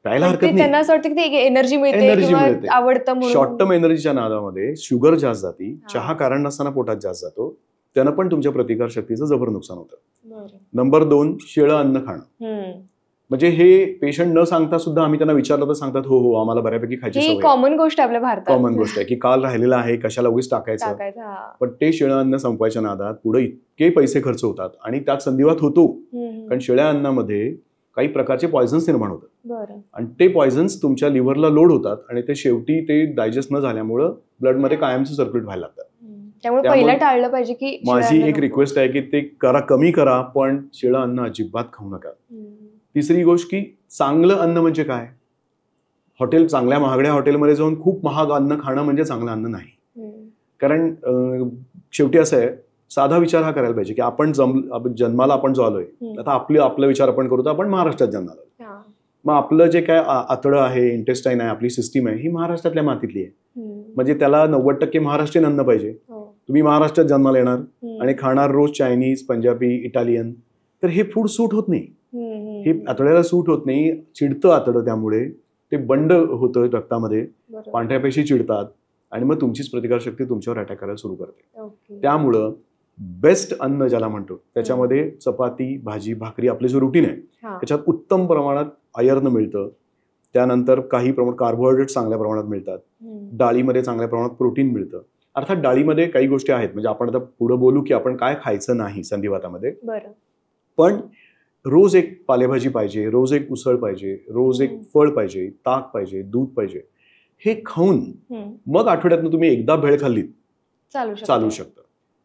प्यायला हरकत नाही. त्यांना असं वाटतं की एनर्जी मिळते, आवडतं म्हणून. शॉर्ट टर्म एनर्जीच्या नादामध्ये शुगर जास्त जाती, चहा कारण नसताना पोटात जास्त जातो, त्यानं पण तुमच्या प्रतिकार शक्तीचं जबर नुकसान होतं. नंबर 2, शिळं अन्न खाणं. म्हणजे हे पेशंट न सांगता सुद्धा आम्ही त्यांना विचारलं तर सांगतात हो हो आम्हाला बऱ्यापैकी खायची सवय. कॉमन गोष्ट आपल्या भारतात, कॉमन गोष्ट आहे की काल राहिलेलं आहे कशाला उगीच टाकायचं. पण ते शिळं अन्न संपवायच्या नादात पुढे इतके पैसे खर्च होतात आणि त्यात संधिवात होतो. कारण शिळ्या अन्नामध्ये काही प्रकारचे पॉयझन्स निर्माण होतात आणि ते पॉयझन्स तुमच्या लिव्हरला लोड होतात आणि ते शेवटी ते डायजेस्ट न झाल्यामुळं ब्लडमध्ये कायमचं सर्क्युलेट व्हायला लागतात. त्यामुळे पहिला टाळलं पाहिजे. की माझी एक रिक्वेस्ट आहे की ते कमी करा, पण शिळं अन्न अजिबात खाऊ नका. तिसरी गोष्ट की चांगलं अन्न म्हणजे काय, हॉटेल, चांगल्या महागड्या हॉटेलमध्ये जाऊन खूप महाग अन्न खाणं म्हणजे चांगलं अन्न नाही. कारण शेवटी असं आहे, साधा विचार हा करायला पाहिजे की आपण जन्माला आपण जो आलोय, आता आपला विचार आपण करू तर आपण महाराष्ट्रात जन्माला आलोय. मग आपलं जे काय आतडं आहे, इंटेस्टाईन आहे, आपली सिस्टीम आहे, ही महाराष्ट्रातल्या मातीतली आहे. म्हणजे त्याला 90% महाराष्ट्रीयन अन्न पाहिजे. तुम्ही महाराष्ट्रात जन्माला येणार आणि खाणार रोज चायनीज, पंजाबी, इटालियन, तर हे फूड सूट होत नाही. हे आतड्याला सूट होत नाही, चिडतं आतडं, त्यामुळे ते बंड होतं रक्तामध्ये, पांढऱ्या पेशी चिडतात आणि मग तुमचीच प्रतिकारशक्ती तुमच्यावर अटॅक करायला सुरू करते. त्यामुळं बेस्ट अन्न ज्याला म्हणतो त्याच्यामध्ये चपाती, भाजी, भाकरी, आपले जो रुटीन आहे त्याच्यात उत्तम प्रमाणात आयर्न मिळतं. त्यानंतर काही प्रमाणात कार्बोहायड्रेट चांगल्या प्रमाणात मिळतात. डाळीमध्ये चांगल्या प्रमाणात प्रोटीन मिळतं. अर्थात डाळीमध्ये काही गोष्टी आहेत, म्हणजे आपण आता पुढे बोलू की आपण काय खायचं नाही संधिवातामध्ये. पण रोज एक पालेभाजी पाहिजे, रोज एक उसळ पाहिजे, रोज एक फळ पाहिजे, ताक पाहिजे, दूध पाहिजे. हे खाऊन मग आठवड्यातनं तुम्ही एकदा भेळ खाल्लीत चालू शकतं.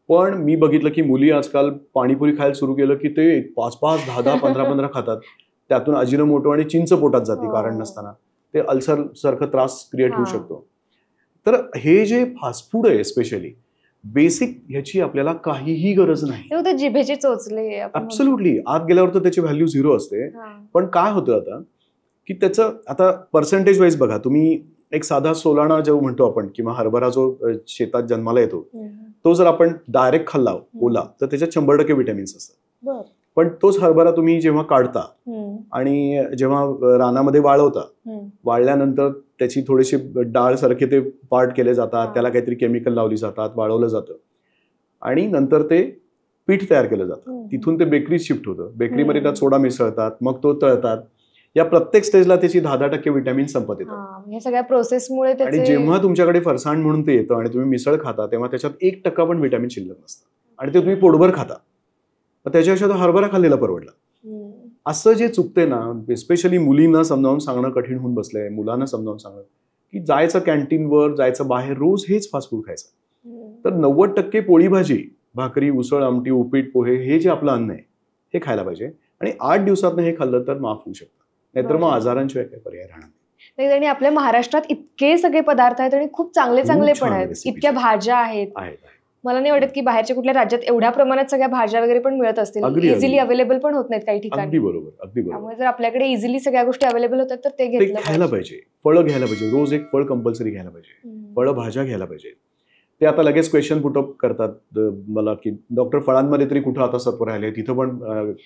पण मी बघितलं की मुली आजकाल पाणीपुरी खायला सुरू केलं की ते 5-5, 10-10, 15-15 खातात. त्यातून अजिनोमोटो आणि चिंच पोटात जाते कारण नसताना. ते अल्सर सारखं त्रास क्रिएट होऊ शकतो. तर हे जे फास्ट फूड आहे स्पेशली, बेसिक ह्याची आपल्याला काहीही गरज नाही. जिभेचे चोचले ऍब्सोल्युटली, आत गेल्यावर तर त्याची व्हॅल्यू 0 असते. पण काय होतं आता की त्याचं आता पर्सेंटेज वाईज बघा, तुम्ही एक साधा सोलाणा जो म्हणतो आपण किंवा हरभरा जो शेतात जन्माला येतो, तो जर आपण डायरेक्ट खाल्ला ओला तर त्याच्यात 100% विटॅमिन्स असतात. पण तोच हरभरा तुम्ही जेव्हा काढता आणि जेव्हा रानामध्ये वाळवता, वाळल्यानंतर त्याची थोडीशी डाळ सारखे ते पार्ट केले जातात, त्याला काहीतरी केमिकल लावली जातात, वाळवलं जातं आणि नंतर ते पीठ तयार केलं जातं. तिथून ते बेकरीत शिफ्ट होतं. बेकरीमध्ये त्यात सोडा मिसळतात, मग तो तळतात. या प्रत्येक स्टेजला त्याची 10-10% विटॅमिन संपत येतात. या सगळ्या प्रोसेसमुळे. आणि जेव्हा तुमच्याकडे फरसाण म्हणून ते येतं आणि तुम्ही मिसळ खाता, तेव्हा त्याच्यात 1% पण विटॅमिन शिल्लक नसतं आणि ते तुम्ही पोटभर खाता. त्याच्यापेक्षा तो हरभरा खाल्लेला परवडला. असं जे चुकते ना, स्पेशली मुलींना समजावून सांगणं कठीण होऊन बसलंय, मुलांना समजावून सांगणं की जायचं कॅन्टीनवर, जायचं बाहेर, रोज हेच फास्ट फूड खायचं. तर 90% पोळी भाजी भाकरी, उसळ, आमटी, उपीट, पोहे हे जे आपलं अन्न आहे हे खायला पाहिजे. आणि 8 दिवसातनं हे खाल्लं तर माफ होऊ शकतं. नाहीतर मग बरं. आजारांशिवाय काही पर्याय राहणार नाही. नाही, आणि आपल्या महाराष्ट्रात इतके सगळे पदार्थ आहेत आणि खूप चांगले चांगले खूप पण छान आहेत. recipes इतक्या आहेत. भाज्या आहेत. आहेत. मला नाही वाटत की बाहेरच्या कुठल्या राज्यात एवढ्या प्रमाणात सगळ्या भाज्या वगैरे पण मिळत असतील. अगदी, इझिली अगदी. अवेलेबल पण होत नाहीत काही अगदी ठिकाणी. बरोबर, अगदी बरोबर. त्यामुळे जर आपल्याकडे इझिली सगळ्या गोष्टी अवेलेबल होतात तर ते ते घेतलं खायला पाहिजे. फळं घ्यायला पाहिजे. रोज एक फळ कंपल्सरी घ्यायला पाहिजे. हम्म. फळं भाज्या घ्यायला पाहिजे. ते आता लगेच क्वेश्चन पुटअप करतात मला की डॉक्टर फळांमध्ये तरी कुठं आता सत्व राहिले, तिथं पण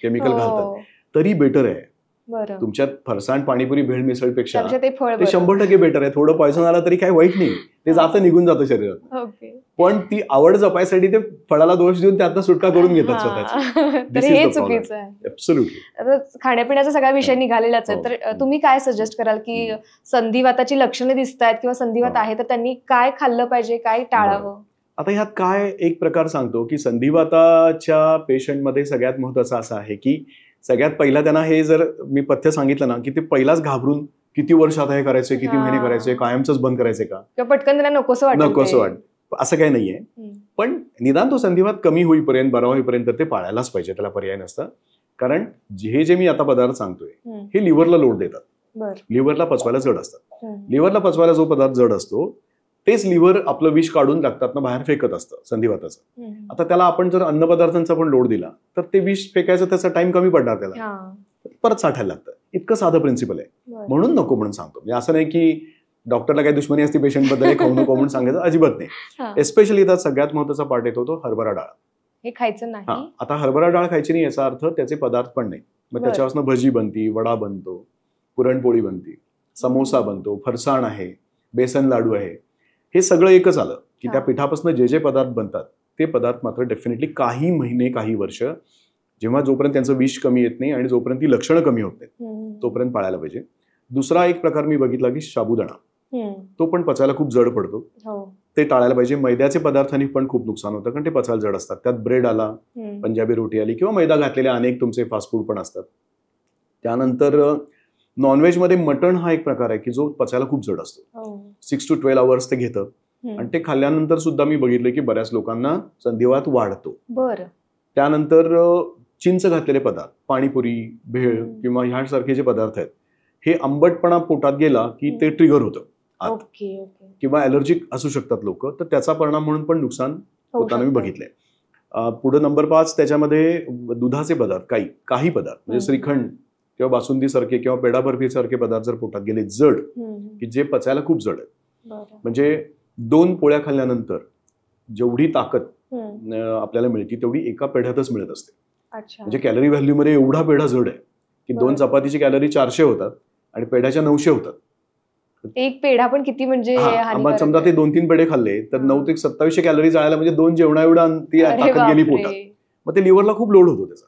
केमिकल घालतात. हो. तरी बेटर आहे. बरं. तुमच्यात फरसाण, पाणीपुरी, भेळ, मिसळपेक्षा त्यापेक्षा ते फळ ते बरं. 100% बेटर आहे. थोडं पॉयझन आलं तरी काही वाईट नाही. ते जातं, निघून जातं शरीरात. ओके. पण ती आवड जपायसाठी ते फळाला दोष देऊन त्यातनं सुटका करून घेतात स्वतःची. हां. तर This is हे the problem. चुकीचं आहे. Absolutely. आता खाण्यापिण्याचा सगळा विषय निघालेलाच आहे. हो. तर तुम्ही काय सजेस्ट कराल की संधिवाताची लक्षणे दिसत आहेत किंवा संधिवात हो. आहे तर त्यांनी काय खाल्लं पाहिजे, काय टाळावं? आता ह्यात काय एक प्रकार सांगतो की संधिवाताच्या पेशंटमध्ये सगळ्यात महत्वाचं असं आहे की सगळ्यात पहिला त्यांना हे जर मी पथ्य सांगितलं ना की ते पहिलाच घाबरून किती वर्ष आता हे करायचंय, किती महिने करायचंय, कायमच बंद करायचंय का, किंवा पटकन त्यांना नकोसं वाटतं. नकोसं वाट, असं काही नाहीये. हम्म. पण निदान तो संधिवात कमी होईपर्यंत, बरा होईपर्यंत ते पाळायलाच पाहिजे. त्याला पर्याय नसतं. कारण जे मी आता पदार्थ सांगतोय हम्म. हे लिव्हरला लोड देतात. बरं. लिव्हरला पचवायला जड असतात. हम्म. लिव्हरला पचवायला जो पदार्थ जड असतो तेच लिव्हर आपलं विष काढून रक्तातनं बाहेर फेकत असतं संधिवाताचं. हम्म. आता त्याला आपण जर अन्नपदार्थांचा पण लोड दिला तर ते विष फेकायचं त्याचा टाइम कमी पडणार त्याला, हां. परत साठायला लागतं. इतकं साधं प्रिन्सिपल आहे. बरं. म्हणून नको म्हणून सांगतो. म्हणजे असं नाही की डॉक्टरला काही दुश्मनी असते पेशंट बद्दल, हे खाऊ नको म्हणून सांगायचं, अजिबात नाही. हां. एस्पेशली त्यात सगळ्यात महत्वाचा पार्ट येतो तो हरभरा डाळ. हे खायचं हा, नाही. आता हरभरा डाळ खायची नाही याचा अर्थ त्याचे पदार्थ पण नाही. मग बरं. त्याच्यापासून भजी बनती, वडा बनतो, पुरणपोळी बनती, समोसा बनतो, फरसाण आहे, बेसन लाडू आहे. हे सगळं एकच आलं की त्या हा. पिठापासून जे पदार्थ बनतात ते पदार्थ मात्र डेफिनेटली काही महिने, काही वर्ष, जेव्हा जोपर्यंत त्यांचं विष कमी येत नाही आणि जोपर्यंत ती लक्षणं कमी होत नाहीत हम्म. तोपर्यंत पाळायला पाहिजे. दुसरा एक प्रकार मी बघितला की साबुदाणा. हम्म. तो पण पचायला खूप जड पडतो. हो. ते टाळायला पाहिजे. मैद्याचे पदार्थांनी पण खूप नुकसान होतं कारण ते पचायला जड असतात. त्यात ब्रेड आला, हम्म. पंजाबी रोटी आली किंवा मैदा घातलेले अनेक तुमचे फास्ट फूड पण असतात. त्यानंतर नॉनव्हेजमध्ये मटण हा एक प्रकार आहे की जो पचायला खूप जड असतो. हो. 6 to 12 hours ते घेतं. हम्म. आणि ते खाल्ल्यानंतर सुद्धा मी बघितलं की बऱ्याच लोकांना संधिवात वाढतो. बरं. त्यानंतर चिंच घातलेले पदार्थ, पाणीपुरी, भेळ हम्म. किंवा ह्यासारखे जे पदार्थ आहेत हे आंबटपणा पोटात गेला की ते ट्रिगर होतं आत. ओके. ओके. किंवा ॲलर्जिक असू शकतात लोक, तर त्याचा परिणाम म्हणून पण नुकसान होऊ होताना मी शकतं. बघितलंय. पुढे नंबर 5 त्याच्यामध्ये दुधाचे पदार्थ, काही पदार्थ म्हणजे हम्म. श्रीखंड किंवा बासुंदी सारखे किंवा पेढा बर्फी सारखे पदार्थ जर पोटात गेले जड, हम्म. की जे पचायला खूप जड आहेत. बरं. म्हणजे 2 पोळ्या खाल्ल्यानंतर जेवढी ताकद हम्म. आपल्याला मिळते तेवढी एका पेढ्यातच मिळत असते. अच्छा. म्हणजे कॅलरी व्हॅल्यूमध्ये एवढा पेढा जड आहे की 2 बरं. चपातीची कॅलरी 400 होतात आणि पेढ्याच्या 900 होतात. एक पेढा पण किती म्हणजे हा, हानिकारक आम्हाला समजा ते आहे. 2-3 पेढे खाल्ले तर हा. 9 ते 2700 कॅलरी जायला म्हणजे 2 जेवणा एवढा ती अरे ताकद गेली बापरे. पोटात. मग ते लिव्हरला खूप लोड होतो त्याचा.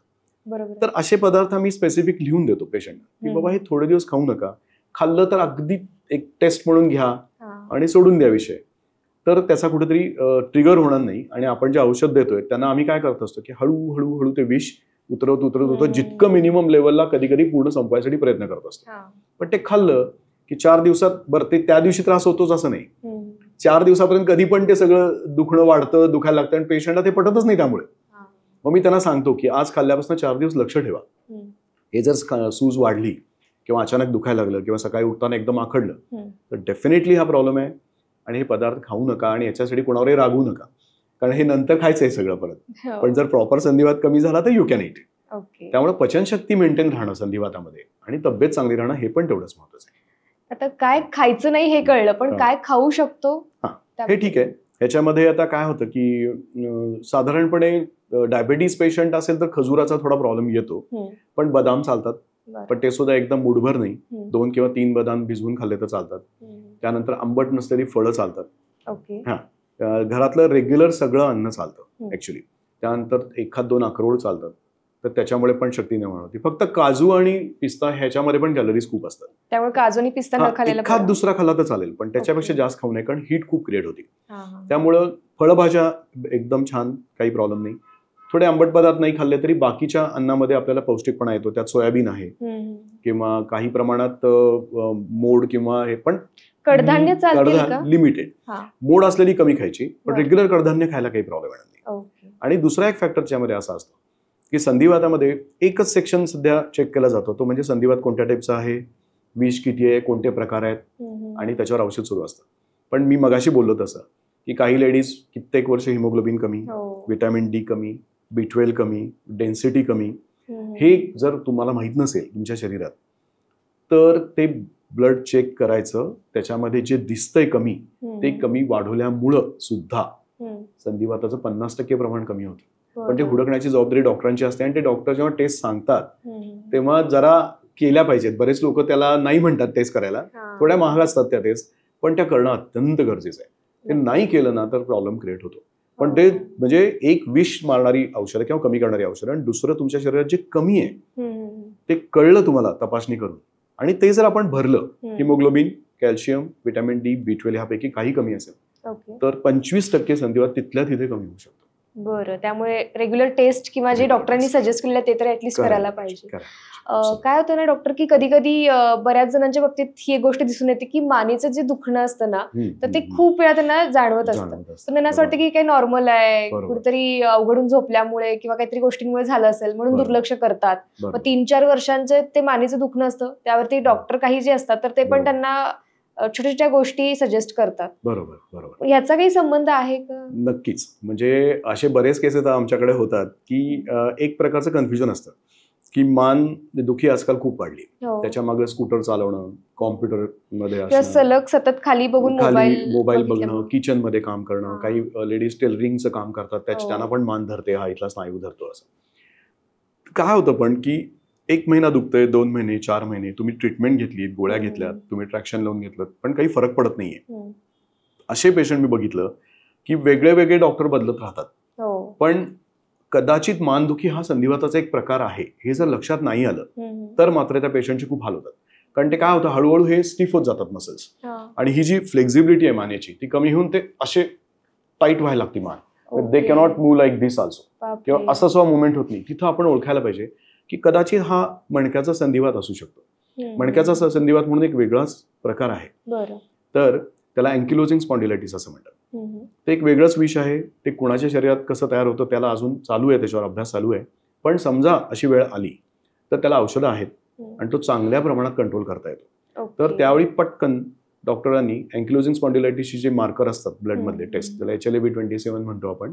बरोबर. तर असे पदार्थ आम्ही स्पेसिफिक लिहून देतो पेशंटना की हम्म. बाबा हे थोडे दिवस खाऊ नका, खाल्लं तर अगदी एक टेस्ट म्हणून घ्या हा. आणि सोडून द्या विषय. तर त्याचा कुठेतरी ट्रिगर होणार नाही. आणि आपण जे औषध देतोय त्यांना आम्ही काय करत असतो की हळूहळू ते विष उतरवत हम्म. जितकं मिनिमम लेवलला कधी कधी पूर्ण संपवायसाठी प्रयत्न करत असतो. हा. पण ते खाल्लं की 4 दिवसात, बरं ते त्या दिवशी त्रास होतोच असं नाही, हम्म. 4 दिवसापर्यंत कधी पण ते सगळं दुखणं वाढतं, दुखायला लागतं आणि पेशंटला ते पटतच नाही. त्यामुळे हा. मग मी त्यांना सांगतो की आज खाल्ल्यापासून 4 दिवस लक्ष ठेवा. हम्म. हे जर सूज वाढली किंवा अचानक दुखायला लागलं किंवा सकाळी उठताना एकदम आखडलं हम्म. तर डेफिनेटली हा प्रॉब्लेम आहे. आणि हे पदार्थ खाऊ नका आणि याच्यासाठी कोणावरही रागवू नका, कारण हे नंतर खायचं आहे सगळं परत. हो. पण जर प्रॉपर संधिवात कमी झाला तर यू कॅन इट. ओके. त्यामुळे पचनशक्ती मेंटेन राहणं संधिवातामध्ये आणि तब्येत चांगली राहणं हे पण तेवढंच महत्त्वाचं आहे. आता काय खायचं नाही हे कळलं, पण हा. काय खाऊ शकतो हा, हे ठीक आहे. ह्याच्यामध्ये आता काय होतं की साधारणपणे डायबेटीज पेशंट असेल तर खजुराचा थोडा प्रॉब्लेम येतो. हम्म. पण बदाम चालतात, बरं. पण ते सुद्धा एकदम मुठभर नाही. हम्म. 2 किंवा 3 बदाम भिजवून खाल्ले तर चालतात. हम्म. त्यानंतर आंबट नसलेली फळं चालतात. ओके. घरातलं रेग्युलर सगळं अन्न चालतं हम्म. ऍक्च्युली. त्यानंतर 1-2 अक्रोड चालतात, तर त्याच्यामुळे पण शक्ती निर्माण होती. फक्त काजू आणि पिस्ता ह्याच्यामध्ये पण कॅलरीज खूप असतात. त्यामुळे काजू आणि पिस्ता न खाल्लेला एखाद बरं. दुसरा खाल्ला तर चालेल, पण त्याच्यापेक्षा ओके. जास्त खाऊ नये कारण हीट खूप क्रिएट होती. हा, हा. त्यामुळं फळभाज्या एकदम छान, काही प्रॉब्लेम नाही. थोडे आंबट पदार्थ नाही खाल्ले तरी बाकीच्या अन्नामध्ये आपल्याला पौष्टिकपणा येतो. त्यात सोयाबीन आहे किंवा काही प्रमाणात मोड किंवा हे पण कडधान्य चालतील का? लिमिटेड. मोड असलेली कमी खायची, पण रेग्युलर कडधान्य खायला काही प्रॉब्लेम येणार नाही. आणि दुसरा एक फॅक्टर त्यामध्ये असा असतो की संधिवातामध्ये एकच सेक्शन सध्या चेक केला जातो, तो म्हणजे संधिवात कोणत्या टाईपचा आहे, विष किती आहे, कोणते प्रकार आहेत आणि त्याच्यावर औषध सुरू असतं. पण मी मगाशी बोललो तसं की काही लेडीज कित्येक वर्ष हिमोग्लोबिन कमी, विटॅमिन डी कमी, B12 कमी, डेन्सिटी कमी, हे जर तुम्हाला माहित नसेल तुमच्या शरीरात तर ते ब्लड चेक करायचं. त्याच्यामध्ये जे दिसतंय कमी ते कमी वाढवल्यामुळं सुद्धा संधिवाताचं 50% प्रमाण कमी होतं. पण ते हुडकण्याची जबाबदारी डॉक्टरांची असते आणि ते डॉक्टर जेव्हा टेस्ट सांगतात तेव्हा जरा केल्या पाहिजेत. बरेच लोक त्याला नाही म्हणतात टेस्ट करायला, थोड्या महाग असतात त्या टेस्ट, पण त्या करणं अत्यंत गरजेचं आहे. ते नाही केलं ना तर प्रॉब्लेम क्रिएट होतो. पण ते म्हणजे एक विष मारणारी औषधं किंवा कमी करणारी औषधं, आणि दुसरं तुमच्या शरीरात जे कमी आहे ते कळलं तुम्हाला तपासणी करून, आणि ते जर आपण भरलं, haemoglobin, calcium, vitamin D, B12 ह्यापैकी काही कमी असेल तर 25% संधिवात तिथल्या तिथे कमी होऊ शकतो. बरं, त्यामुळे रेग्युलर टेस्ट किंवा जे डॉक्टरांनी सजेस्ट केलेलं ते तर ऍटलीस्ट करायला पाहिजे. काय होतं ना डॉक्टर, की कधी कधी बऱ्याच जणांच्या बाबतीत ही एक गोष्ट दिसून येते की मानेचं जे दुखणं असतं ना तर ते खूप वेळा त्यांना जाणवत असतं. पण त्यांना असं वाटतं की काही नॉर्मल आहे, कुठेतरी अवघडून झोपल्यामुळे किंवा काहीतरी गोष्टींमुळे झालं असेल म्हणून दुर्लक्ष करतात. मग 3-4 वर्षांचे ते मानेचं दुखणं असतं, त्यावरती डॉक्टर काही जे असतात तर ते पण त्यांना छोट्या छोट्या गोष्टी सजेस्ट करतात. बरोबर बरोबर. याचा काही संबंध आहे का? नक्कीच. म्हणजे असे बरेच केसेस आमच्याकडे होतात की एक प्रकारचं कन्फ्युजन असतं की मान दुखी आजकाल खूप वाढली, त्याच्या मागे स्कूटर चालवणं, कॉम्प्युटर मध्ये सलग सतत खाली बघून मोबाईल बघणं, किचन मध्ये काम करणं, काही लेडीज टेलरिंगचं काम करतात त्यांना पण मान धरते, हा इथला स्नायू धरतो. असं काय होतं पण की 1 महिना दुखतंय, 2 महिने, 4 महिने तुम्ही ट्रीटमेंट घेतली, गोळ्या घेतल्यात, तुम्ही ट्रॅक्शन लावून घेतलं, पण काही फरक पडत नाहीये. असे पेशंट मी बघितलं की वेगळे वेगळे डॉक्टर बदलत राहतात, पण कदाचित मानदुखी हा संधिवाताचा एक प्रकार आहे हे जर लक्षात नाही आलं तर मात्र त्या पेशंटची खूप हाल होतात. कारण ते काय होतं, हळूहळू हे स्टिफ होत जातात मसल्स, आणि ही जी फ्लेक्झिबिलिटी आहे मानेची ती कमी होऊन ते असे टाईट व्हायला लागते मान. दे कॅनॉट मूव्ह लाईक दिस ऑल्सो, किंवा असं सुद्धा मुवमेंट होत नाही. तिथं आपण ओळखायला पाहिजे की कदाचित हा मणक्याचा संधिवात असू शकतो. मणक्याचा संधिवात म्हणून एक वेगळाच प्रकार आहे, तर त्याला अँकिलोजिंग स्पॉन्डिलायटिस असं म्हणतात. ते एक वेगळंच विष आहे. ते कुणाच्या शरीरात कसं तयार होतं त्याला अजून चालू आहे, त्याच्यावर अभ्यास चालू आहे. पण समजा अशी वेळ आली तर त्याला औषधं आहेत आणि तो चांगल्या प्रमाणात कंट्रोल करता येतो. तर त्यावेळी पटकन डॉक्टरांनी अँकिलोजिंग स्पॉन्डिलायटिसचे जे मार्कर असतात ब्लडमधले टेस्ट, त्याला HLA-B27 म्हणतो आपण,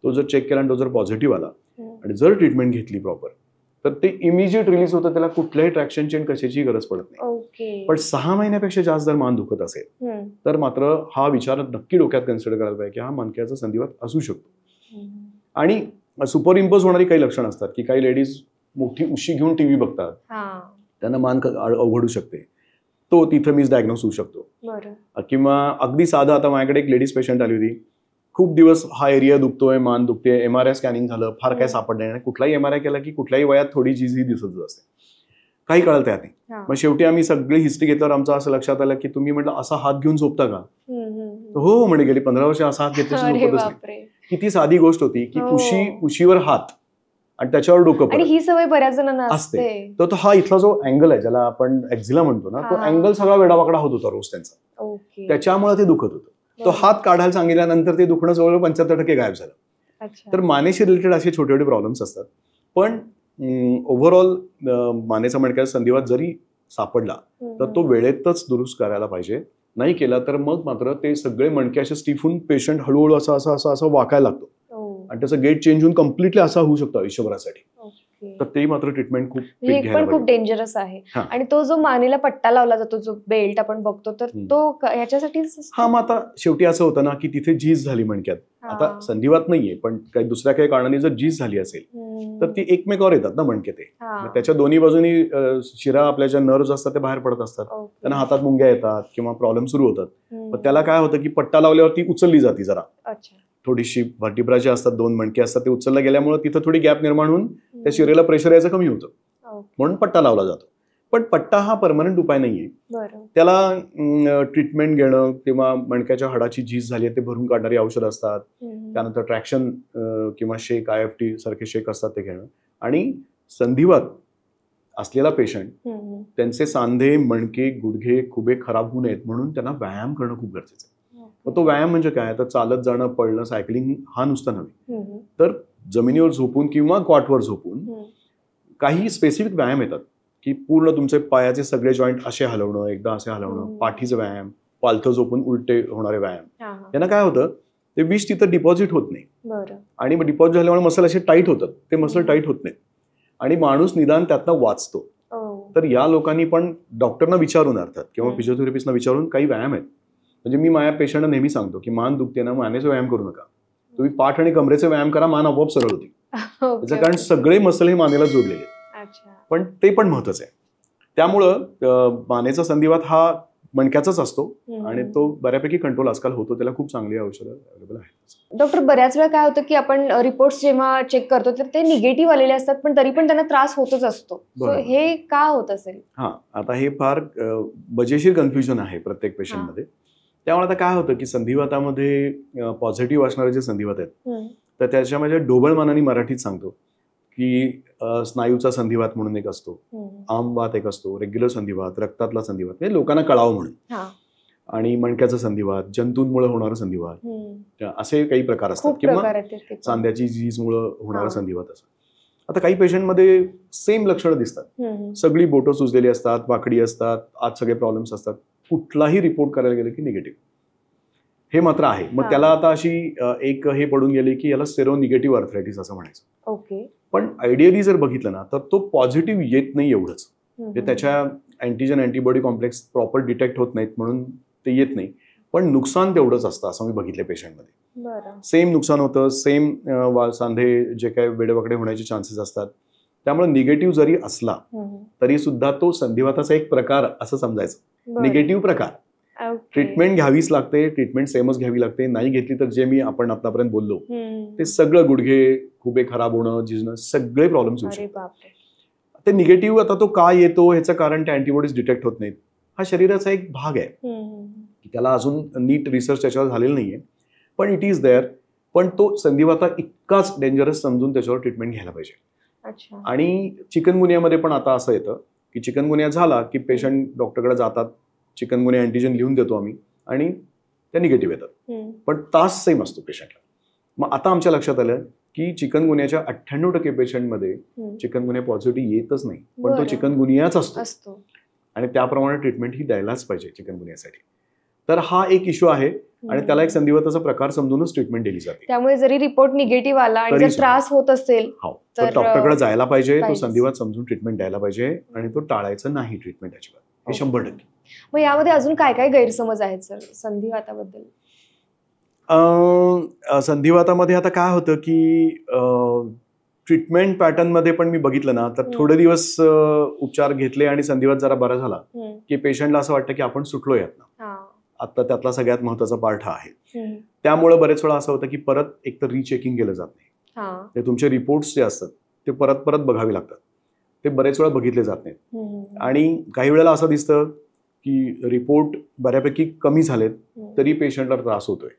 तो जर चेक केला आणि तो जर पॉझिटिव्ह आला आणि जर ट्रीटमेंट घेतली प्रॉपर तर ते इमिजिएट रिलीज होतं, त्याला कुठल्याही ट्रॅक्शनची आणि कशाची गरज पडत नाही. पण 6 महिन्यापेक्षा जास्त जर मान दुखत असेल तर मात्र हा विचार नक्की डोक्यात कन्सिडर करायला पाहिजे की हा मणक्याचा संधिवात असू शकतो. आणि सुपर इम्पोज होणारी काही लक्षणं असतात की काही लेडीज मोठी उशी घेऊन टीव्ही बघतात, त्यांना मान अवघडू शकते, तो तिथं मिस डायग्नोस होऊ शकतो. किंवा अगदी साधं, आता माझ्याकडे एक लेडीज पेशंट आली होती, खूप दिवस हा एरिया दुखतोय, मान दुखते, MRI स्कॅनिंग झालं, फार काय सापडलं नाही. कुठलाही MRI केला की कुठल्याही वयात थोडी झीज ही दिसत असते, काही कळत नाही. मग शेवटी आम्ही सगळी हिस्ट्री घेतल्यावर आमचं असं लक्षात आलं की तुम्ही म्हटलं असा हात घेऊन झोपता का? हो म्हणे, गेली 15 वर्ष असा हात घेतल्याशी झोपतच नाही. किती साधी गोष्ट होती की उशीवर हात आणि त्याच्यावर डोकं, आणि ही सवय बऱ्याच जणांना असते. तर हा इथला जो अँगल आहे ज्याला आपण एक्झिला म्हणतो ना, तो अँगल सगळा वेडावाकडा होत होता रोज त्यांचा, त्याच्यामुळे ते दुखत होतं. तो हात काढायला सांगितल्यानंतर ते दुखणं जवळजवळ 75% गायब झालं. तर मानेशी रिलेटेड असे छोटे छोटे प्रॉब्लेम्स असतात. पण ओव्हरऑल मानेचा मणक्याचा संधिवात जरी सापडला तर तो वेळेतच दुरुस्त करायला पाहिजे. नाही केला तर मग मात्र ते सगळे मणके असे स्टिफ होऊन पेशंट हळूहळू असं वाकायला लागतो आणि त्याचा गेट चेंज होऊन कम्प्लिटली असा होऊ शकतो आयुष्यभरासाठी. तर ते मात्र ट्रीटमेंट खूप डेंजरस आहे. आणि तो जो मानेला पट्टा लावला जातो, जो बेल्ट आपण बघतो, तर तो ह्याच्यासाठी मग आता शेवटी असं होतं ना की तिथे झीज झाली मणक्यात, आता संधिवात नाहीये पण काही दुसऱ्या काही कारणाने जर झीज झाली असेल तर ती एकमेकावर येतात ना मणके, ते त्याच्या दोन्ही बाजूनी शिरा, आपल्या ज्या नर्व्स असतात ते बाहेर पडत असतात, त्यांना हातात मुंग्या येतात किंवा प्रॉब्लेम सुरू होतात. मग त्याला काय होतं की पट्टा लावल्यावरती उचलली जाते जरा, थोडीशी व्हर्टिब्रा जे असतात, 2 मणके असतात, ते उचलल्या गेल्यामुळे तिथं थोडी गॅप निर्माण होऊन त्या शिरेला प्रेशर यायचं कमी होतं, म्हणून पट्टा लावला जातो. पण पट्टा हा परमनंट उपाय नाहीये. बरं. त्याला ट्रीटमेंट घेणं किंवा मणक्याच्या हाडाची झीज झाली आहे ते भरून काढणारी औषधं असतात. त्यानंतर ट्रॅक्शन किंवा शेक IFT सारखे शेक असतात ते घेणं. आणि संधिवात असलेला पेशंट त्यांचे सांधे, मणके, गुडघे, खुबे खराब होऊ नयेत म्हणून त्यांना व्यायाम करणं खूप गरजेचं आहे. मग तो व्यायाम म्हणजे काय, तर चालत जाणं, पळणं, सायकलिंग हा नुसतं नव्हे, तर जमिनीवर झोपून किंवा कॉटवर झोपून काही स्पेसिफिक व्यायाम येतात की पूर्ण तुमचे पायाचे सगळे जॉईंट असे हलवणं, एकदा असे हलवणं, पाठीचं व्यायाम, पालथं झोपून उलटे होणारे व्यायाम. यांना काय होतं, ते विष तिथं डिपॉझिट होत नाही आणि मग डिपॉझिट झाल्यामुळे मसल असे टाईट होतात, ते मसल टाईट होत नाहीत आणि माणूस निदान त्यातनं वाचतो. तर या लोकांनी पण डॉक्टरना विचारून अर्थात किंवा फिजिओथेरपिस्टना विचारून काही व्यायाम आहेत. म्हणजे मी माझ्या पेशंटना नेहमी सांगतो की मान दुखते ना, मानेचे व्यायाम करू नका, तुम्ही पाठ आणि कमरेचे व्यायाम करा, मान आपोआप सरळ होती. त्याचं कारण सगळे मसल हे मानेला जोडलेले आहेत. पण ते पण महत्वाचं आहे. त्यामुळं मानेचा संधिवात हा मणक्याचाच असतो आणि तो बऱ्यापैकी कंट्रोल आजकाल होतो. त्याला खूप चांगली औषधं अवेलेबल आहेत. डॉक्टर, बऱ्याच वेळा काय होतं की आपण रिपोर्ट्स जेव्हा चेक करतो तर ते निगेटिव्ह आलेले असतात, पण तरी पण त्यांना त्रास होतच असतो. हे का होत असेल? आता हे फार मजेशीर कन्फ्युजन आहे प्रत्येक पेशंटमध्ये. त्यामुळे आता काय होतं की संधिवातामध्ये पॉझिटिव्ह असणारे जे संधिवात आहेत तर त्याच्यामध्ये ढोबळमानाने मराठीत सांगतो की स्नायूचा संधिवात म्हणून एक असतो, आमवात एक असतो, रेग्युलर संधिवात, रक्तातला संधिवात, म्हणजे लोकांना कळावं म्हणून, आणि मणक्याचा संधिवात, जंतूंमुळे होणारा संधिवात, असे काही प्रकार असतात, किंवा सांध्याची झीजमुळे होणारा संधिवात असतो. आता काही पेशंटमध्ये सेम लक्षणं दिसतात, सगळी बोटं सुजलेली असतात, वाकडी असतात, आज सगळे प्रॉब्लेम्स असतात, कुठलाही रिपोर्ट करायला गेलं की निगेटिव्ह, हे मात्र आहे. मग त्याला आता अशी एक हे पडून गेले की याला सेरो निगेटिव्ह आर्थरायटिस असं म्हणायचं. ओके. पण आयडियली जर बघितलं ना तर तो पॉझिटिव्ह येत नाही एवढंच, म्हणजे त्याच्या antigen antibody complex proper detect होत नाहीत म्हणून ते येत नाही, पण नुकसान तेवढंच असतं असं मी बघितलं पेशंटमध्ये. सेम नुकसान होतं, सेम सांधे जे काही वेडेवाकडे होण्याचे चान्सेस असतात. त्यामुळे निगेटिव्ह जरी असला तरी सुद्धा तो संधिवाताचा एक प्रकार असं समजायचं, निगेटिव्ह प्रकार. ट्रीटमेंट घ्यावीच लागते, ट्रीटमेंट सेमच घ्यावी लागते. नाही घेतली तर जे मी आपण आतापर्यंत बोललो ते सगळं गुडघे, खुबे खराब होणं, झिजणं, सगळे प्रॉब्लेम्स होऊ शकतात. ते निगेटिव्ह आता तो का येतो ह्याचं कारण ते अँटीबॉडीज डिटेक्ट होत नाहीत. हा शरीराचा एक भाग आहे, त्याला अजून नीट रिसर्च त्याच्यावर झालेला नाहीये, पण इट इज देअर. पण तो संधिवाता इतकाच डेंजरस समजून त्याच्यावर ट्रीटमेंट घ्यायला पाहिजे. आणि चिकनगुनियामध्ये पण आता असं येतं की चिकनगुनिया झाला की पेशंट डॉक्टरकडे जातात, चिकनगुनिया अँटीजन लिहून देतो आम्ही आणि त्या निगेटिव्ह येतात, पण त्रास सेम असतो पेशंटला. मग आता आमच्या लक्षात आलं की चिकनगुनियाच्या 98% पेशंटमध्ये चिकनगुनिया पॉझिटिव्ह येतच नाही, पण तो चिकनगुनियाच असतो आणि त्याप्रमाणे ट्रीटमेंट ही द्यायलाच पाहिजे चिकनगुनियासाठी. तर हा एक इश्यू आहे आणि त्याला एक संधिवाताचा प्रकार समजूनच ट्रीटमेंट दिली जाते. त्यामुळे जरी रिपोर्ट निगेटिव्ह आला आणि जर त्रास होत असेल तर डॉक्टरकडे जायला पाहिजे, तो संधिवात समजून ट्रीटमेंट द्यायला पाहिजे आणि तो टाळायचं नाही ट्रीटमेंट अजिबात, हे 100%. मग यामध्ये अजून काय काय गैरसमज आहेत सर संधिवाताबद्दल? संधिवातामध्ये आता काय होतं की ट्रीटमेंट पॅटर्न मध्ये पण मी बघितलं ना तर थोडे दिवस उपचार घेतले आणि संधिवात जरा बरा झाला की पेशंटला असं वाटतं की आपण सुटलो यातनं. आता त्यातला सगळ्यात महत्वाचा पार्ट हा आहे. त्यामुळे बरेच वेळा असं होतं की परत एकतर रिचेकिंग केलं जात नाही, ते तुमचे रिपोर्ट्स जे असतात ते परत परत बघावे लागतात, ते बरेच वेळा बघितले जात नाहीत. आणि काही वेळेला असं दिसतं की रिपोर्ट बऱ्यापैकी कमी झालेत तरी पेशंटला त्रास होतोय.